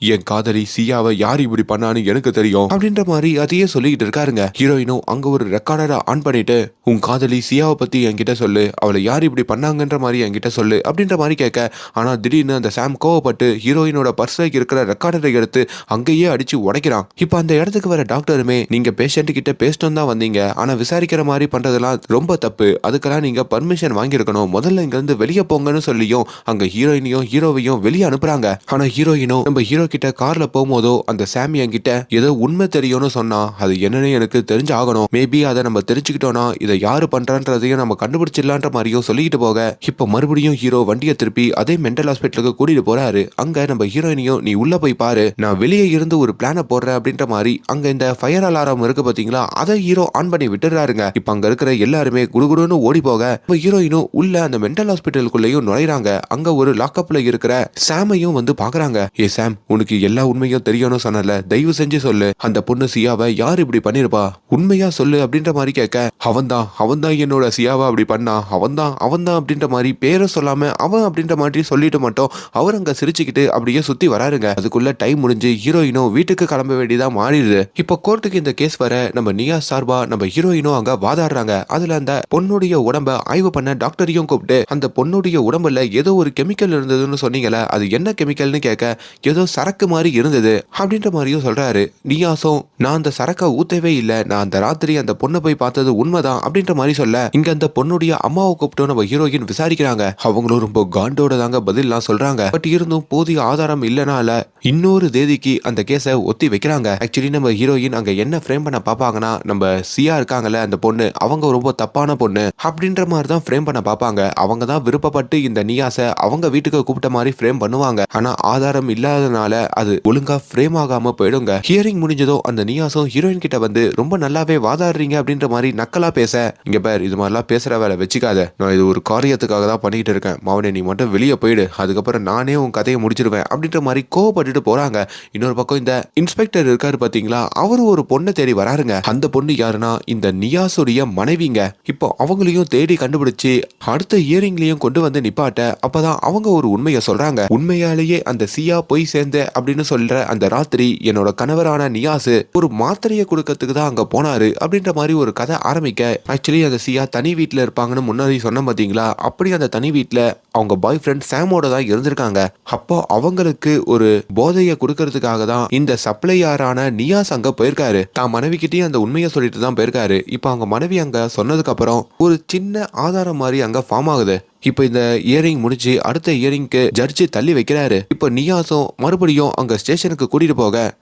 Speaker 1: என் காதலி சியாவை யார் இப்படி பண்ணான்னு எனக்கு தெரியும் அப்படின்ற மாதிரி அதையே சொல்லிக்கிட்டு இருக்காருங்க. ஹீரோயினும் அங்க ஒரு ரெக்கார்டரை ஆன் பண்ணிட்டு, உன் காதலி சியாவை பத்தி என்கிட்ட சொல்லு, அவளை யார் இப்படி பண்ணாங்கன்ற மாதிரி என்கிட்ட சொல்லு அப்படின்ற மாதிரி கேட்க, ஆனா திடீர்னு அந்த சாம் கோவப்பட்டு ஹீரோயினோட பர்ஸ்ல இருக்கிற ரெக்கார்டரை எடுத்து அங்கேயே அடிச்சு உடைக்கிறான். இப்ப அந்த இடத்துக்கு வர டாக்டருமே, நீங்க பேஷண்ட் கிட்ட பேசணும் தான் வந்தீங்க, ஆனா விசாரிக்கிற மாதிரி பண்றதெல்லாம் ரொம்ப தப்பு, அதுக்கெல்லாம் நீங்க பர்மிஷன் வாங்கியிருக்கணும், முதல்ல இங்க இருந்து வெளியே போங்கன்னு சொல்லியும் அங்க ஹீரோயினையும் ஹீரோவையும் வெளியே அனுப்புறாங்க. ஆனா ஹீரோயினும் நம்ம ஹீரோ கிட்ட கார்ல போகும்போதோ அந்த சாமி என்கிட்ட ஏதோ உண்மை தெரியும்னு சொன்னா, அது என்னன்னு எனக்கு தெரிஞ்சு ஆகணும், மேபி அதை நம்ம தெரிஞ்சுக்கிட்டோம்னா இதை யாரு பண்றான்றதையும் நம்ம கண்டுபிடிச்சிடலான்ற மாதிரியும் சொல்லிக்கிட்டு போக, இப்ப மறுபடியும் ஹீரோ வண்டியை திருப்பி அதே மென்டல் ஹாஸ்பிட்டலுக்கு கூட்டிட்டு போறாரு. அங்க நம்ம ஹீரோயினையும், நீ உள்ள போய் பாரு, நான் வெளியே இருந்து ஒரு பிளான போடுறேன் அப்படின்ற மாதிரி அங்க இந்த ஃபயர் அலாரம் இருக்கு பாத்தீங்களா, அதை ஹீரோ ஆன் பண்ணி விட்டுறாருங்க. இப்ப அங்க இருக்கிற எல்லாருமே குடுகுடுன்னு ஓடி போக, இப்ப ஹீரோயினும் உள்ள அந்த மென்டல் ஹாஸ்பிட்டலுக்குள்ளேயும் நுழைறாங்க. அங்க ஒரு லாக்அப்ல இருக்கிற சாமையும் வந்து பாக்குறாங்க. ஏ சாம், உனக்கு எல்லா உண்மையும் தெரியும்னு சொன்னல, தயவு செஞ்சு சொல்லு, அந்த பொண்ணு சியாவை யார் இப்படி பண்ணிருப்பா, உண்மையா சொல்லு அப்படின்ற மாதிரி கேட்க, அவன்தான் என்னோட சியாவை அப்படி பண்ணா, அவன்தான் அப்படின்ற மாதிரி பேரை சொல்லாம அவன் அப்படின்ற மாதிரி சொல்லிட்டு மட்டும் அவர் அங்க சிரிச்சுக்கிட்டு அப்படியே சுத்தி வராருங்க. அதுக்குள்ள டைம் முடிஞ்சு ஹீரோயினும் வீட்டுக்கு கிளம்ப வேண்டியதா மாறிடுது. இப்ப கோர்ட்டுக்கு இந்த கேஸ் வர நம்ம நியா சார்பா நம்ம ஹீரோயினும் அங்க வாதாடுறாங்க. அதுல அந்த பொண்ணுடைய உடம்ப ஆய்வு பண்ண டாக்டரையும் கூப்பிட்டு, அந்த பொண்ணுடைய உடம்புல ஏதோ ஒரு கெமிக்கல் இருந்ததுன்னு சொன்னீங்கல்ல, அது என்ன கெமிக்கல்னு கேட்க, ஏதோ சரக்கு மாதிரி இருந்தது அப்படின்ற மாதிரியும் சொல்றாரு. நியாசும், நான் அந்த சரக்கை ஊத்தவே இல்ல, நான் அந்த ராத்திரி அந்த பொண்ணை போய் பார்த்தது உண்மைதான் அப்படின்ற மாதிரி சொல்ல, இங்க அந்த பொண்ணுடைய அம்மாவை கூப்பிட்டு நம்ம ஹீரோயின் விசாரிக்கிறாங்க. அவங்களும் ரொம்ப காண்டோட தாங்க பதில்லாம் சொல்றாங்க. பட் இருந்தும் போதிய ஆதாரம் இல்லனால இன்னொரு தேதிக்கு அந்த கேஸை ஒத்தி வைக்கிறாங்க. ஆக்சுவலி நம்ம ஹீரோயின் அங்க என்ன ஃப்ரேம் பண்ண பாப்பாங்கன்னா, நம்ம சியா இருக்காங்கல்ல அந்த பொண்ணு, அவங்க ரொம்ப தப்பான பொண்ணு அப்படின்ற மாதிரி தான் ஃப்ரேம் பண்ண பாப்பாங்க. அவங்க தான் விருப்பப்பட்டு இந்த நியாசை அவங்க வீட்டுக்கு கூப்பிட்ட மாதிரி ஃப்ரேம் பண்ணுவாங்க. ஆனா ஆதாரம் இல்லாதனால அது ஒழுங்கா ஃப்ரேம் ஆகாம போயிடுங்க. ஹியரிங் முடிஞ்சதும் அந்த நியாஸும் ஹீரோயின் கிட்ட வந்து ரொம்ப நல்லாவே வாதாடுறீங்க அப்படின்ற மாதிரி நக்கலா பேச, இங்க பார் இது மாதிரிலாம் பேசுற வேலை வச்சுக்காத, நான் இது ஒரு காரியத்துக்காக தான் பண்ணிட்டு இருக்கேன், மவனே நீ மட்டும் வெளியே போயிடு, அதுக்கப்புறம் நானே உன் கதையை முடிச்சிருவேன் அப்படின்ற மாதிரி கோவப்பட்டுட்டு போறாங்க. இன்னொரு பக்கம் இந்த இன்ஸ்பெக்டர் இருக்காரு பாத்தீங்களா, அவரு ஒரு பொண்ணை தேடி வராருங்க. அந்த பொண்ணு யாருன்னா இந்த நியாஸுடைய மனைவிங்க. இப்போ அவங்களையும் தேடி கண்டுபிடிச்சு அடுத்த ஹியரிங்லயும் கொண்டு வந்து நிப்பாட்ட, அப்பதான் அவங்க ஒரு உண்மையை சொல்றாங்க. உண்மையாலேயே அந்த சியா போய் சேர்ந்த அப்படின்னு சொல்ற அந்த ராத்திரி என்னோட கணவரான நியாஸ் ஒரு மாத்திரையை கொடுக்கறதுக்கு தான் அங்க போனாரு அப்படின்ற மாதிரி ஒரு கதை ஆரம்பிக்க, ஆக்சுவலி அந்த சியா தனி வீட்டுல இருப்பாங்கன்னு முன்னாடி சொன்ன பாத்தீங்களா, அப்படி அந்த தனி வீட்டுல அவங்க பாய் ஃப்ரெண்ட் சாமோட தான் இருந்திருக்காங்க. அப்போ அவங்களுக்கு ஒரு போதையை கொடுக்கறதுக்காக தான் இந்த சப்ளையாரான நியாஸ் அங்க போயிருக்காரு. தான் மனைவி கிட்டயும் அந்த உண்மையை சொல்லிட்டு தான் போயிருக்காரு. இப்போ அவங்க மனைவி அங்க சொன்னதுக்கு அப்புறம் ஒரு சின்ன ஆதாரம் மாதிரி அங்க ஃபார்ம் ஆகுது. இப்போ இந்த இயரிங் முடிச்சு அடுத்த இயரிங்க்கு ஜட்ஜி தள்ளி வைக்கிறாரு. இப்போ நியாஸும் மறுபடியும் அங்க ஸ்டேஷனுக்கு கூட்டிட்டு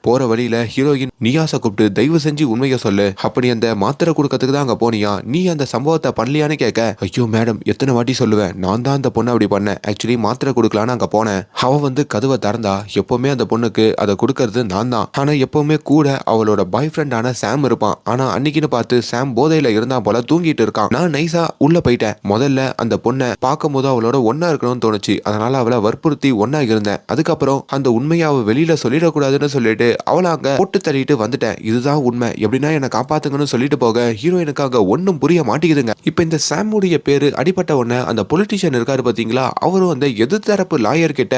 Speaker 1: போற வழியில ஹீரோயின் நியாஸை கூப்பிட்டு தயவு செஞ்சு உண்மையை சொல்லு, அப்படி அந்த மாத்திரை கொடுக்கறதுக்கு தான் அங்க போனியா, நீ அந்த சம்பவத்தை பண்ணலையான்னு கேட்க, ஐயோ மேடம் எத்தனை வாட்டி சொல்லுவேன், நான் தான் அந்த பொண்ணை அப்படி பண்ணேன், ஆக்சுவலி மாத்திரை கொடுக்கலான்னு அங்க போனேன், அவ வந்து கதவை திறந்தா, எப்பவுமே அந்த பொண்ணுக்கு அதை கொடுக்கறது நான் தான், ஆனா எப்பவுமே கூட அவளோட பாய் ஃப்ரெண்டான சாம் இருப்பான், ஆனா அன்னைக்குன்னு பார்த்து சாம் போதையில இருந்தா போல தூங்கிட்டு இருக்கான், நான் நைஸா உள்ள போயிட்டேன், முதல்ல அந்த பொண்ணை பார்க்கும் போது அவளோட ஒன்னா இருக்கணும்னு தோணுச்சு, அதனால அவளை வற்புறுத்தி ஒன்னா இருந்தேன், அதுக்கப்புறம் அந்த உண்மையை அவ வெளியில சொல்லிடக்கூடாதுன்னு சொல்லிட்டு அவளை அங்க போட்டு தள்ளிட்டு வந்துட்டேன், இதுதான் உண்மை, எப்படின்னா என்ன காப்பாத்துங்கன்னு சொல்லிட்டு போக ஹீரோயினுக்கு அங்க ஒன்னும் புரிய மாட்டேங்குதுங்க. இப்ப இந்த சாமுடைய பேரு அடிப்பட்ட உடனே அந்த பொலிட்டிஷியன் இருக்காரு பாத்தீங்களா, அவரும் அந்த எதிர்த்தரப்பு லாயர் கிட்ட,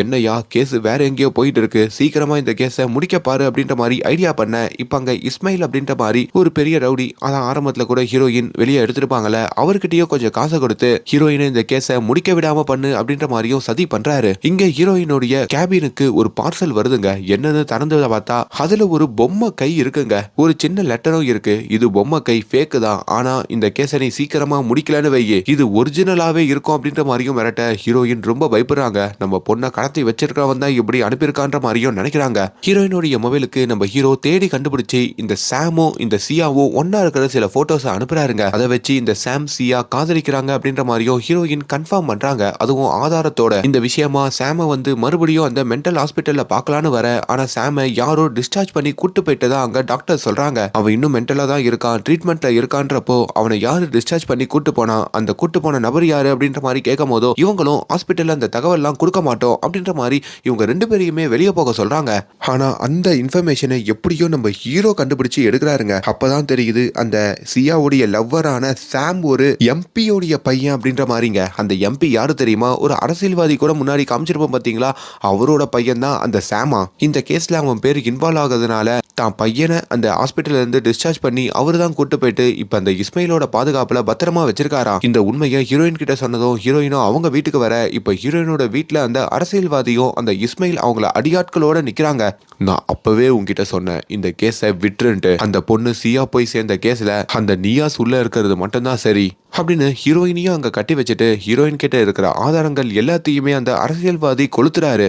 Speaker 1: என்னையா கேஸ் வேற எங்கேயோ போயிட்டு இருக்கு, சீக்கிரமா இந்த கேஸை முடிக்க பாரு அப்படின்ற மாதிரி ஐடியா பண்ண, இப்ப அங்க இஸ்மாயில் அப்படின்ற மாதிரி ஒரு பெரிய ரவுடி, அதான் ஆரம்பத்துல கூட ஹீரோயின் வெளியே எடுத்துருப்பாங்கல்ல, அவர்கிட்டயும் கொஞ்சம் காசை கொடுத்து ஹீரோயினை இந்த கேஸை முடிக்க விடாம பண்ணு அப்படின்ற மாதிரியும் சதி பண்றாரு. இங்க ஹீரோயினுடைய கேபினுக்கு ஒரு பார்சல் வருதுங்க. என்னன்னு திறந்து பார்த்தா அதுல ஒரு பொம்மை கை இருக்குங்க, ஒரு சின்ன லெட்டரும் இருக்கு. இது பொம்மை கை ஃபேக் தான், ஆனா இந்த கேஸை நீ சீக்கிரமா முடிக்கலன்னு வையே இது ஒரிஜினலாவே இருக்கும் அப்படின்ற மாதிரியும் மிரட்ட ஹீரோயின் ரொம்ப பயப்படுறாங்க. நம்ம பொண்ணை கடத்தி வச்சிருக்கவன் தான் இப்படி அனுப்பியிருக்கான்ற மாதிரியும் நினைக்கிறாங்க. ஹீரோயினுடைய மொபைலுக்கு நம்ம ஹீரோ தேடி கண்டுபிடிச்சு இந்த சாமோ இந்த சியாவோ ஒன்னா இருக்கிற சில போட்டோஸ் அனுப்புறாருங்க. அதை வச்சு இந்த சாம் சியா காதலிக்கிறாங்க அப்படின்ற மாதிரியும் ஹீரோயின் கன்ஃபார்ம் பண்றாங்க, அதுவும் ஆதாரத்தோட. இந்த விஷயமா சாம வந்து மறுபடியும் அந்த மென்டல் ஹாஸ்பிட்டல்ல பார்க்கலான்னு வர, ஆனா சாம யாரோ டிஸ்சார்ஜ் பண்ணி கூட்டு போயிட்டதா அங்க டாக்டர் சொல்றாங்க. அவன் இன்னும் மென்டலா தான் இருக்கான், ட்ரீட்மெண்ட்ல இருக்கான்றப்போ அவனை யாரு டிஸ்சார்ஜ் பண்ணி கூட்டு போனா, அந்த கூட்டு போன நபர் யாரு அப்படின்ற மாதிரி கேட்கும் போதோ இவங்களும் ஹாஸ்பிட்டல்ல அந்த தகவல் எல்லாம் கொடுக்க மாட்டோம் அப்படின்ற மாதிரி இவங்க ரெண்டு பேரையுமே வெளியே போக சொல்றாங்க. ஆனா அந்த இன்ஃபர்மேஷனை எப்படியோ நம்ம ஹீரோ கண்டுபிடிச்சு எடுக்கிறாருங்க. அப்பதான் தெரியுது அந்த சியாவுடைய லவ்வரான சாம் ஒரு எம்பியோடைய பையன் அப்படின்ற மாதிரிங்க. அந்த எம்பி யாரு தெரியுமா, ஒரு அரசியல்வாதி கூட முன்னாடி காமிச்சிருப்போம் பாத்தீங்களா, அவரோட பையன் தான் அந்த சாமா. இந்த கேஸ்ல அவன் பேர் இன்வால்வ் ஆகுறதுனால தான் பையனை அந்த ஹாஸ்பிட்டல்ல இருந்து டிஸ்சார்ஜ் பண்ணி அவரு தான் கூட்டு போயிட்டு இப்ப அந்த இஸ்மாயிலோட பாதுகாப்புல பத்திரமா வச்சிருக்காரா. இந்த உண்மையை ஹீரோயின் கிட்ட சொன்னதும் ஹீரோயினும் அவங்க வீட்டுக்கு வர, இப்ப ஹீரோயினோட வீட்டுல அந்த அரசியல்வாதியும் அந்த இஸ்மாயில் அவங்கள அடியாட்களோட நிக்கிறாங்க. நான் அப்பவே உங்ககிட்ட சொன்னேன் இந்த கேஸை விட்டுருன்ட்டு, அந்த பொண்ணு சியா போய் சேர்ந்த கேஸ்ல அந்த நியாஸ் உள்ள இருக்கிறது மட்டும்தான் சரி அப்படின்னு ஹீரோயினையும் அங்க கட்டி வச்சுட்டு ஹீரோயின் கிட்ட இருக்கிற ஆதாரங்கள் எல்லாத்தையுமே அந்த அரசியல்வாதி கொளுத்துறாரு.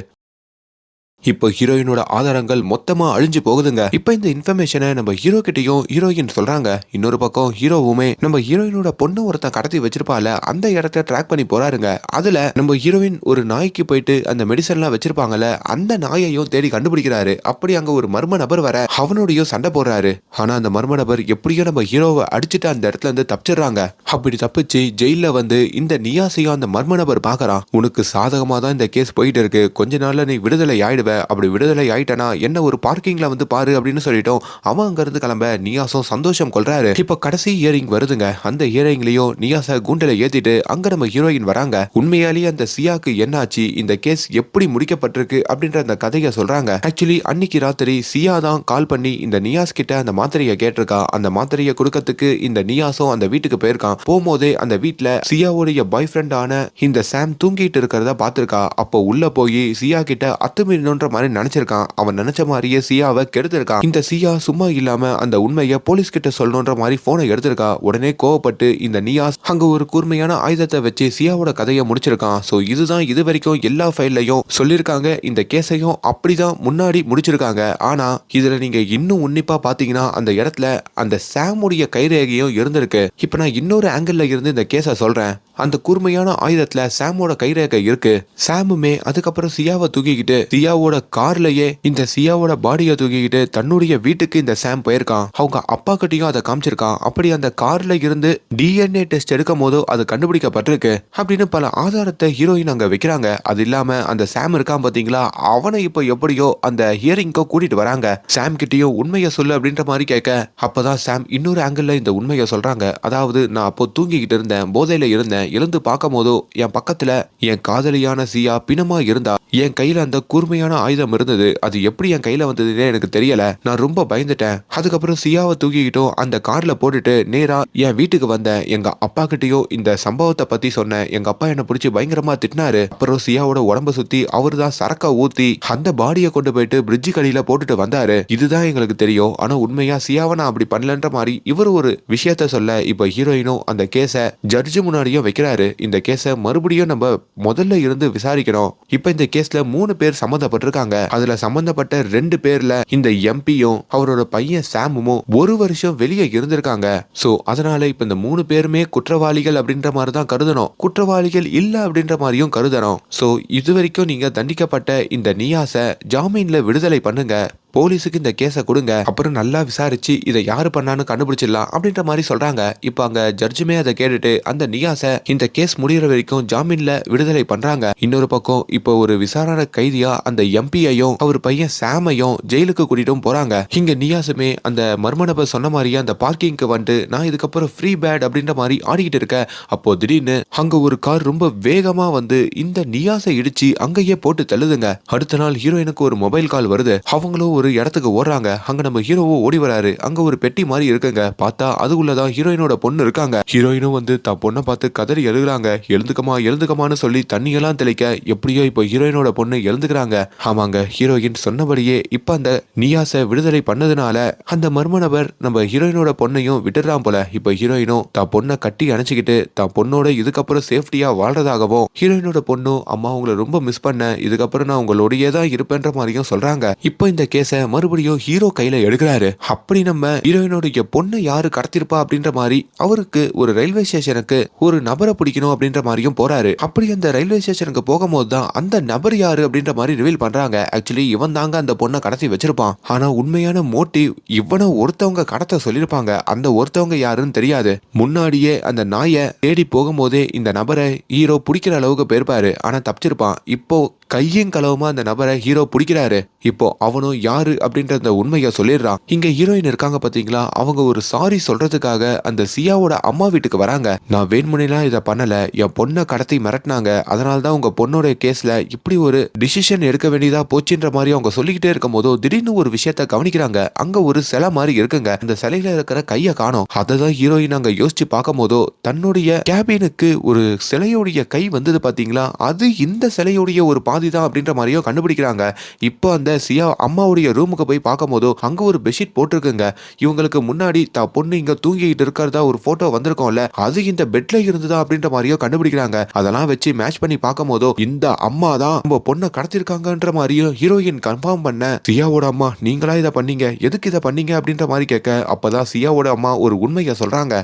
Speaker 1: இப்போ ஹீரோயினோட ஆதாரங்கள் மொத்தமா அழிஞ்சு போகுதுங்க. இப்போ இந்த இன்ஃபர்மேஷனை நம்ம ஹீரோ கிட்டையும் ஹீரோயின் சொல்றாங்க. இன்னொரு பக்கம் ஹீரோவுமே நம்ம ஹீரோயினோட பொண்ணு ஒருத்தன் கடத்தி வச்சிருப்பால அந்த இடத்த ட்ராக் பண்ணி போறாருங்க. அதுல நம்ம ஹீரோயின் ஒரு நாய்க்கு போயிட்டு அந்த மெடிசன்லாம் வச்சிருப்பாங்கல்ல அந்த நாயையும் தேடி கண்டுபிடிக்கிறாரு. அப்படி அங்க ஒரு மர்ம நபர் வர அவனோடையும் சண்டை போடுறாரு. ஆனா அந்த மர்ம நபர் எப்படியோ நம்ம ஹீரோவை அடிச்சுட்டு அந்த இடத்துல இருந்து தப்பிச்சிடுறாங்க. அப்படி தப்பிச்சு ஜெயில வந்து இந்த நியாசையும் அந்த மர்ம நபர் பாக்குறான். உனக்கு சாதகமா தான் இந்த கேஸ் போயிட்டு இருக்கு, கொஞ்ச நாள்ல நீ விடுதலை ஆயிடுவ, அப்படி விடுதலை ஆயிட்டனா என்ன ஒரு பார்க்கிங்ல வந்து பாரு அப்படின்னு சொல்லிட்டோம். அவன் அங்க இருந்து கிளம்ப நியாசும் சந்தோஷம் கொள்றாரு. இப்ப கடைசி இயரிங் வருதுங்க. அந்த இயரிங்லயும் நியாச கூண்டல ஏத்திட்டு அங்க நம்ம ஹீரோயின் வராங்க. உண்மையாலேயே அந்த சியாக்கு என்னாச்சு, இந்த கேஸ் எப்படி முடிக்கப்பட்டிருக்கு அப்படின்ற அந்த கதையை சொல்றாங்க. ஆக்சுவலி அன்னைக்கு ராத்திரி சியா தான் கால் பண்ணி இந்த நியாஸ் கிட்ட அந்த மாத்திரையை கேட்டிருக்கா. அந்த மாத்திரையை கொடுக்கறதுக்கு இந்த நியாசும் அந்த வீட்டுக்கு போயிருக்கான். போகும்போதே அந்த வீட்டுல சியாவுடைய பாய் ஃப்ரெண்டான இந்த சாம் தூங்கிட்டு இருக்கிறத பாத்திருக்கா. அப்போ உள்ள போய் சியா கிட்ட அத்துமீறணுன்ற மாதிரி நினைச்சிருக்கான். அவன் நினைச்ச மாதிரியே சியாவை கெடுத்திருக்கான். இந்த சியா சும்மா இல்லாம அந்த உண்மையை போலீஸ் கிட்ட சொல்லணும்ன்ற மாதிரி போனை எடுத்திருக்கா. உடனே கோவப்பட்டு இந்த நியாஸ் அங்க ஒரு கூர்மையான ஆயுதத்தை வச்சு சியாவோட கதையை முடிச்சிருக்கான். சோ இதுதான் இது வரைக்கும் எல்லா ஃபைல்லையும் சொல்லிருக்காங்க. இந்த கேஸையும் அப்படிதான் முன்னாடி முடிச்சிருக்காங்க. ஆனா இதுல நீங்க இன்னும் உன்னிப்பா பாத்தீங்கன்னா அந்த இடத்துல அந்த சாமுடைய கைரேகையும் இருந்திருக்கு. இப்ப நான் இன்னொரு ஆங்கிள் இருந்து இந்த கேஸை சொல்றேன். அந்த கூர்மையான ஆயுதத்துல சாமோட கைரேகை இருக்கு. சாமுமே அதுக்கப்புறம் சியாவை தூக்கிக்கிட்டு சியாவோட கார்லயே இந்த சியாவோட பாடியை தூக்கிக்கிட்டு தன்னுடைய வீட்டுக்கு இந்த சாம் போயிருக்கான். அவங்க அப்பா கிட்டையும் அதை காமிச்சிருக்கான். அப்படி அந்த கார்ல இருந்து டிஎன்ஏ டெஸ்ட் எடுக்கும் போதோ அது கண்டுபிடிக்கப்பட்டிருக்கு அப்படின்னு பல ஆதாரத்தை ஹீரோயின் அங்க வைக்கிறாங்க. அது இல்லாம அந்த சாம் இருக்கான் பாத்தீங்களா, அவனை இப்ப எப்படியோ அந்த ஹியரிங்கோ கூட்டிட்டு வராங்க. சாம் கிட்டயும் உண்மையை சொல்லு அப்படின்ற மாதிரி கேட்க அப்பதான் சாம் இன்னொரு ஆங்கிள் இந்த உண்மையை சொல்றாங்க. அதாவது நான் அப்போ தூங்கிக்கிட்டு இருந்தேன், போதையில இருந்தேன், எழுந்து பார்க்கும் போதோ என் பக்கத்துல என் காதலியான சியா பிணமா இருந்தா. என் கையில அந்த கூர்மையான ஆயுதம் இருந்தது. அது எப்படி என் கையில வந்ததுன்னே எனக்கு தெரியல. நான் ரொம்ப பயந்துட்டேன். அதுக்கப்புறம் சியாவை தூக்கிக்கிட்டோம் அந்த கார்ல போட்டுட்டு நேரா என் வீட்டுக்கு வந்தேன். எங்க அப்பா கிட்டயோ இந்த சம்பவத்தை பத்தி சொன்னேன். எங்க அப்பா என்ன பிடிச்சி பயங்கரமா திட்டினாரு. அப்புறம் சியாவோட உடம்ப சுத்தி அவரு தான் சரக்கா ஊத்தி அந்த பாடியை கொண்டு போயிட்டு பிரிட்ஜு கடியில போட்டுட்டு வந்தாரு. இதுதான் எங்களுக்கு தெரியும். ஆனா உண்மையா சியாவை நான் அப்படி பண்ணலன்ற மாதிரி இவர் ஒரு விஷயத்த சொல்ல இப்ப ஹீரோயினும் அந்த கேஸ ஜட்ஜு முன்னாடியும் வைக்கிறாரு. இந்த கேஸ மறுபடியும் நம்ம முதல்ல இருந்து விசாரிக்கணும். இப்ப இந்த கேஸ்ல 3 பேர் சம்பந்தப்பட்டிருக்காங்க. அதுல சம்பந்தப்பட்ட 2 பேர்ல இந்த எம்பியும் அவரோட பையன் சாமும் 1 வருஷம் வெளியே இருந்திருக்காங்க. சோ அதனால இப்ப இந்த 3 பேருமே குற்றவாளிகள் அப்படின்ற மாதிரி தான் கருதணும். குற்றவாளிகள் இல்ல அப்படின்ற மாதிரியும் கருதணும். சோ இதுவரைக்கும் நீங்க தண்டிக்கப்பட்ட இந்த நியாஸ ஜாமீன்ல விடுதலை பண்ணுங்க. போலீஸுக்கு இந்த கேஸை கொடுங்க. அப்புறம் நல்லா விசாரிச்சு இதை யாரு பண்ணான்னு கண்டுபிடிச்சிடலாம் அப்படின்ற மாதிரி சொல்றாங்க. இப்ப அங்க ஜட்ஜுமே அதை கேட்டுட்டு அந்த நியாஸ இந்த கேஸ் முடிகிற வரைக்கும் ஜாமீன்ல விடுதலை பண்றாங்க. இன்னொரு பக்கம் இப்போ ஒரு விசாரணை கைதியா அந்த எம்பியையும் அவர் பையன் சாமையும் ஜெயிலுக்கு கூட்டிட்டும் போறாங்க. இங்க நியாஸுமே அந்த மர்ம நபர் சொன்ன மாதிரியே அந்த பார்க்கிங்க்கு வந்து நான் இதுக்கப்புறம் ஃப்ரீ பேட் அப்படின்ற மாதிரி ஆடிக்கிட்டு இருக்கேன். அப்போ திடீர்னு அங்க ஒரு கார் ரொம்ப வேகமா வந்து இந்த நியாஸை இடிச்சு அங்கேயே போட்டு தள்ளுதுங்க. அடுத்த நாள் ஹீரோயினுக்கு ஒரு மொபைல் கால் வருது. அவங்களும் ஒரு இடத்துக்கு ஓடுறாங்க. அங்க நம்ம ஹீரோவோ ஓடி வராரு. அங்க ஒரு பெட்டி மாதிரி இருக்குங்க. பார்த்தா அதுக்குள்ளதான் ஹீரோயினோட பொண்ணு இருக்காங்க. ஹீரோயினும் வந்து தான் பொண்ணை பார்த்து கதறி எழுதுறாங்க. எழுந்துக்கமான்னு சொல்லி தண்ணியெல்லாம் தெளிக்க எப்படியோ இப்போ ஹீரோயினோட பொண்ணு எழுந்துக்கிறாங்க. ஆமாங்க, ஹீரோயின் சொன்னபடியே இப்ப அந்த நியாஸை விடுதலை பண்ணதுனால அந்த மர்ம நபர் நம்ம ஹீரோயினோட பொண்ணையும் விட்டுறான் போல. இப்ப ஹீரோயினும் தான் பொண்ணை கட்டி அணைச்சிக்கிட்டு தான் பொண்ணோட இதுக்கப்புறம் சேஃப்டியா வாழ்றதாகவும் ஹீரோயினோட பொண்ணும் அம்மா உங்களை ரொம்ப மிஸ் பண்ண, இதுக்கப்புறம் நான் உங்களோடயே தான் இருப்பேன்ற மாதிரியும் சொல்றாங்க. இப்போ இந்த கேஸ மறுபடியும் ஹீரோ கையில எடுக்கிறாரு. அப்படி நம்ம ஹீரோயினோட பொண்ணை யாரு கடத்திருப்பா அப்படின்ற மாதிரி அவருக்கு ஒரு ரயில்வே ஸ்டேஷனுக்கு ஒரு நபரை பிடிக்கணும் அப்படின்ற மாதிரியும் போறாரு. அப்படி அந்த ரயில்வே ஸ்டேஷனுக்கு போகும்போது தான் அந்த நபர் யாரு அப்படின்ற மாதிரி ரிவீல் பண்றாங்க. ஆக்சுவலி இவன் தாங்க அந்த பொண்ணை கடத்தி வச்சிருப்பான். ஆனா உண்மையான மோட்டிவ் இவனை ஒருத்தவங்க கடத்த சொல்லிருப்பாங்க. அந்த ஒருத்தவங்க யாருன்னு தெரியாது. முன்னாடியே அந்த நாயை தேடி போகும்போதே இந்த நபரை ஹீரோ பிடிக்கிற அளவுக்கு போயிருப்பாரு. ஆனா தப்பிச்சிருப்பான். இப்போ கையும் களவுமா அந்த நபரை ஹீரோ பிடிக்கிறாரு. இப்போ அவனும் யாரு அப்படின்ற அந்த உண்மையை சொல்லிடுறான். இங்க ஹீரோயின் இருக்காங்க பாத்தீங்களா, அவங்க ஒரு சாரி சொல்றதுக்காக அந்த சியாவோட அம்மா வீட்டுக்கு வராங்க. நான் வேணுமுனைலாம் இதை பண்ணல, என் பொண்ணை கடத்தி மிரட்டினாங்க, அதனாலதான் உங்க பொண்ணோட கேஸ்ல இப்படி ஒரு டிசிஷன் எடுக்க வேண்டியதா போச்சுன்ற மாதிரி அவங்க சொல்லிக்கிட்டே இருக்கும் போதோ திடீர்னு ஒரு விஷயத்த கவனிக்கிறாங்க. அங்க ஒரு சிலை மாதிரி இருக்குங்க. அந்த சிலையில இருக்கிற கையை காணோம். அததான் ஹீரோயின் அங்க யோசிச்சு பார்க்கும் போதோ தன்னுடைய கேபினுக்கு ஒரு சிலையுடைய கை வந்தது பாத்தீங்களா, அது இந்த சிலையுடைய ஒரு பாதி தான் அப்படின்ற மாதிரியோ கண்டுபிடிக்கிறாங்க. இப்போ அந்த சியா அம்மாவுடைய ரூமுக்கு போய் பார்க்கும் போதோ அங்க ஒரு பெட்ஷீட் போட்டிருக்குங்க. இவங்களுக்கு முன்னாடி தான் பொண்ணு இங்க தூங்கிட்டு இருக்கிறதா ஒரு போட்டோ வந்திருக்கோம்ல, அது இந்த பெட்ல இருந்துதா அப்படின்ற மாதிரியோ கண்டுபிடிக்கிறாங்க. அதெல்லாம் வச்சு மேட்ச் பண்ணி பார்க்கும் போதோ இந்த அம்மா தான் நம்ம பொண்ணை கடத்திருக்காங்கன்ற மாதிரியும் ஹீரோயின் கன்ஃபார்ம் பண்ண சியாவோட அம்மா நீங்களா இதை பண்ணீங்க, எதுக்கு இதை பண்ணீங்க அப்படின்ற மாதிரி கேட்க அப்பதான் சியாவோட அம்மா ஒரு உண்மையை சொல்றாங்க.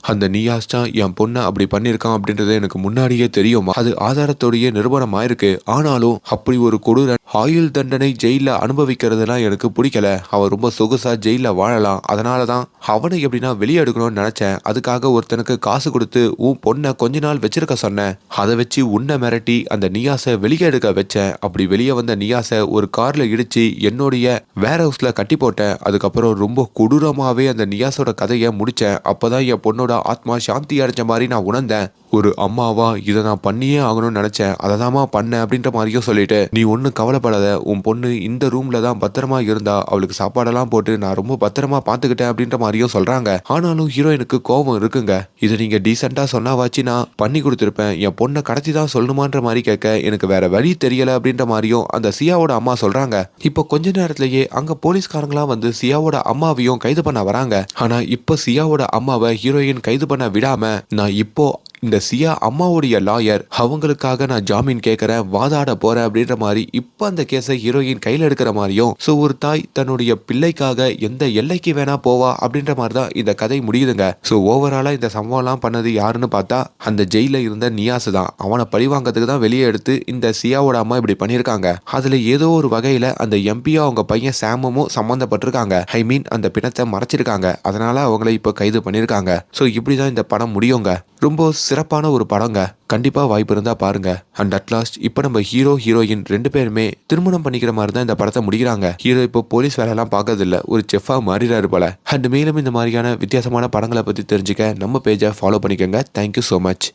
Speaker 1: அந்த நியாஸ் தான் என் பொண்ணை அப்படி பண்ணியிருக்கான் அப்படின்றது எனக்கு முன்னாடியே தெரியுமா, அது ஆதாரத்தோடைய நிரூபணம் ஆயிருக்கு. ஆனாலும் அப்படி ஒரு கொடூர ஆயுள் தண்டனை ஜெயில அனுபவிக்கிறதுலாம் எனக்கு பிடிக்கல. அவன் ரொம்ப சொகுசா ஜெயில வாழலாம். அதனாலதான் அவனை எப்படின்னா வெளியே எடுக்கணும்னு நினைச்சேன். அதுக்காக ஒருத்தனுக்கு காசு கொடுத்து உன் பொண்ணை கொஞ்ச நாள் வச்சிருக்க சொன்னேன். அதை வச்சு உன்னை மிரட்டி அந்த நியாஸை வெளியே எடுக்க வச்சேன். அப்படி வெளியே வந்த நியாஸை ஒரு கார்ல இடிச்சு என்னுடைய வேர் ஹவுஸ்ல கட்டி போட்டேன். அதுக்கப்புறம் ரொம்ப கொடூரமாவே அந்த நியாஸோட கதையை முடிச்சேன். அப்பதான் என் பொண்ணோட ஆத்மா சாந்தி அடைஞ்ச மாதிரி நான் உணர்ந்தேன். ஒரு அம்மாவா இதை நான் பண்ணியே ஆகணும்னு நினைச்சேன், அததாமா பண்ண அப்படின்ற மாதிரியும் சொல்லிட்டு நீ ஒன்னும் கவலைப்படாத, உன் பொண்ணு இந்த ரூம்ல தான் பத்திரமா இருந்தா, அவளுக்கு சாப்பாடெல்லாம் போட்டு நான் ரொம்ப பத்திரமா பாத்துக்கிட்டேன் அப்படின்ற மாதிரியும் சொல்றாங்க. ஆனாலும் ஹீரோயினுக்கு கோபம் இருக்குங்க. இதை நீங்க டீசெண்டா சொன்னாவாச்சு நான் பண்ணி கொடுத்துருப்பேன், என் பொண்ணை கடத்தி தான் சொல்லணுமான்ற மாதிரி கேட்க எனக்கு வேற வழி தெரியல அப்படின்ற மாதிரியும் அந்த சியாவோட அம்மா சொல்றாங்க. இப்போ கொஞ்ச நேரத்திலேயே அங்க போலீஸ்காரங்களாம் வந்து சியாவோட அம்மாவையும் கைது பண்ண வராங்க. ஆனா இப்போ சியாவோட அம்மாவை ஹீரோயின் கைது பண்ண விடாம நான் இப்போ இந்த சியா அம்மாவுடைய லாயர் அவங்களுக்காக நான் ஜாமீன் கேட்கறேன், வாதாட போறேன் அப்படின்ற மாதிரி இப்ப அந்த கேஸை ஹீரோயின் கையில எடுக்கிற மாதிரியும், சோ ஒரு தாய் தன்னுடைய பிள்ளைக்காக எந்த எல்லைக்கு வேணா போவா அப்படின்ற மாதிரி தான் இந்த கதை முடியுதுங்க. சோ ஓவராலா இந்த சம்பவம்லாம் பண்ணது யாருன்னு பார்த்தா அந்த ஜெயில இருந்த நியாஸ் தான். அவனை பழிவாங்கிறதுக்கு தான் வெளியே எடுத்து இந்த சியாவோட அம்மா இப்படி பண்ணிருக்காங்க. அதுல ஏதோ ஒரு வகையில அந்த எம்பியா அவங்க பையன் சாமும் சம்பந்தப்பட்டிருக்காங்க. ஐ மீன் அந்த பிணத்தை மறைச்சிருக்காங்க. அதனால அவங்களை இப்ப கைது பண்ணிருக்காங்க. சோ இப்படிதான் இந்த படம் முடியுங்க. ரொம்ப சிறப்பான ஒரு படங்க. கண்டிப்பா வாய்ப்பு இருந்தா பாருங்க. அண்ட் அட்லாஸ்ட் இப்ப நம்ம ஹீரோ ஹீரோயின் 2 பேருமே திருமணம் பண்ணிக்கிற மாதிரி தான் இந்த படத்தை முடிக்கிறாங்க. ஹீரோ இப்போ போலீஸ் வேலை எல்லாம் பார்க்கறது இல்ல, ஒரு செஃபா மாறிடாரு போல. அண்ட் மேலும் இந்த மாதிரியான வித்தியாசமான படங்களை பத்தி தெரிஞ்சுக்க நம்ம பேஜை ஃபாலோ பண்ணிக்கோங்க. Thank you so much.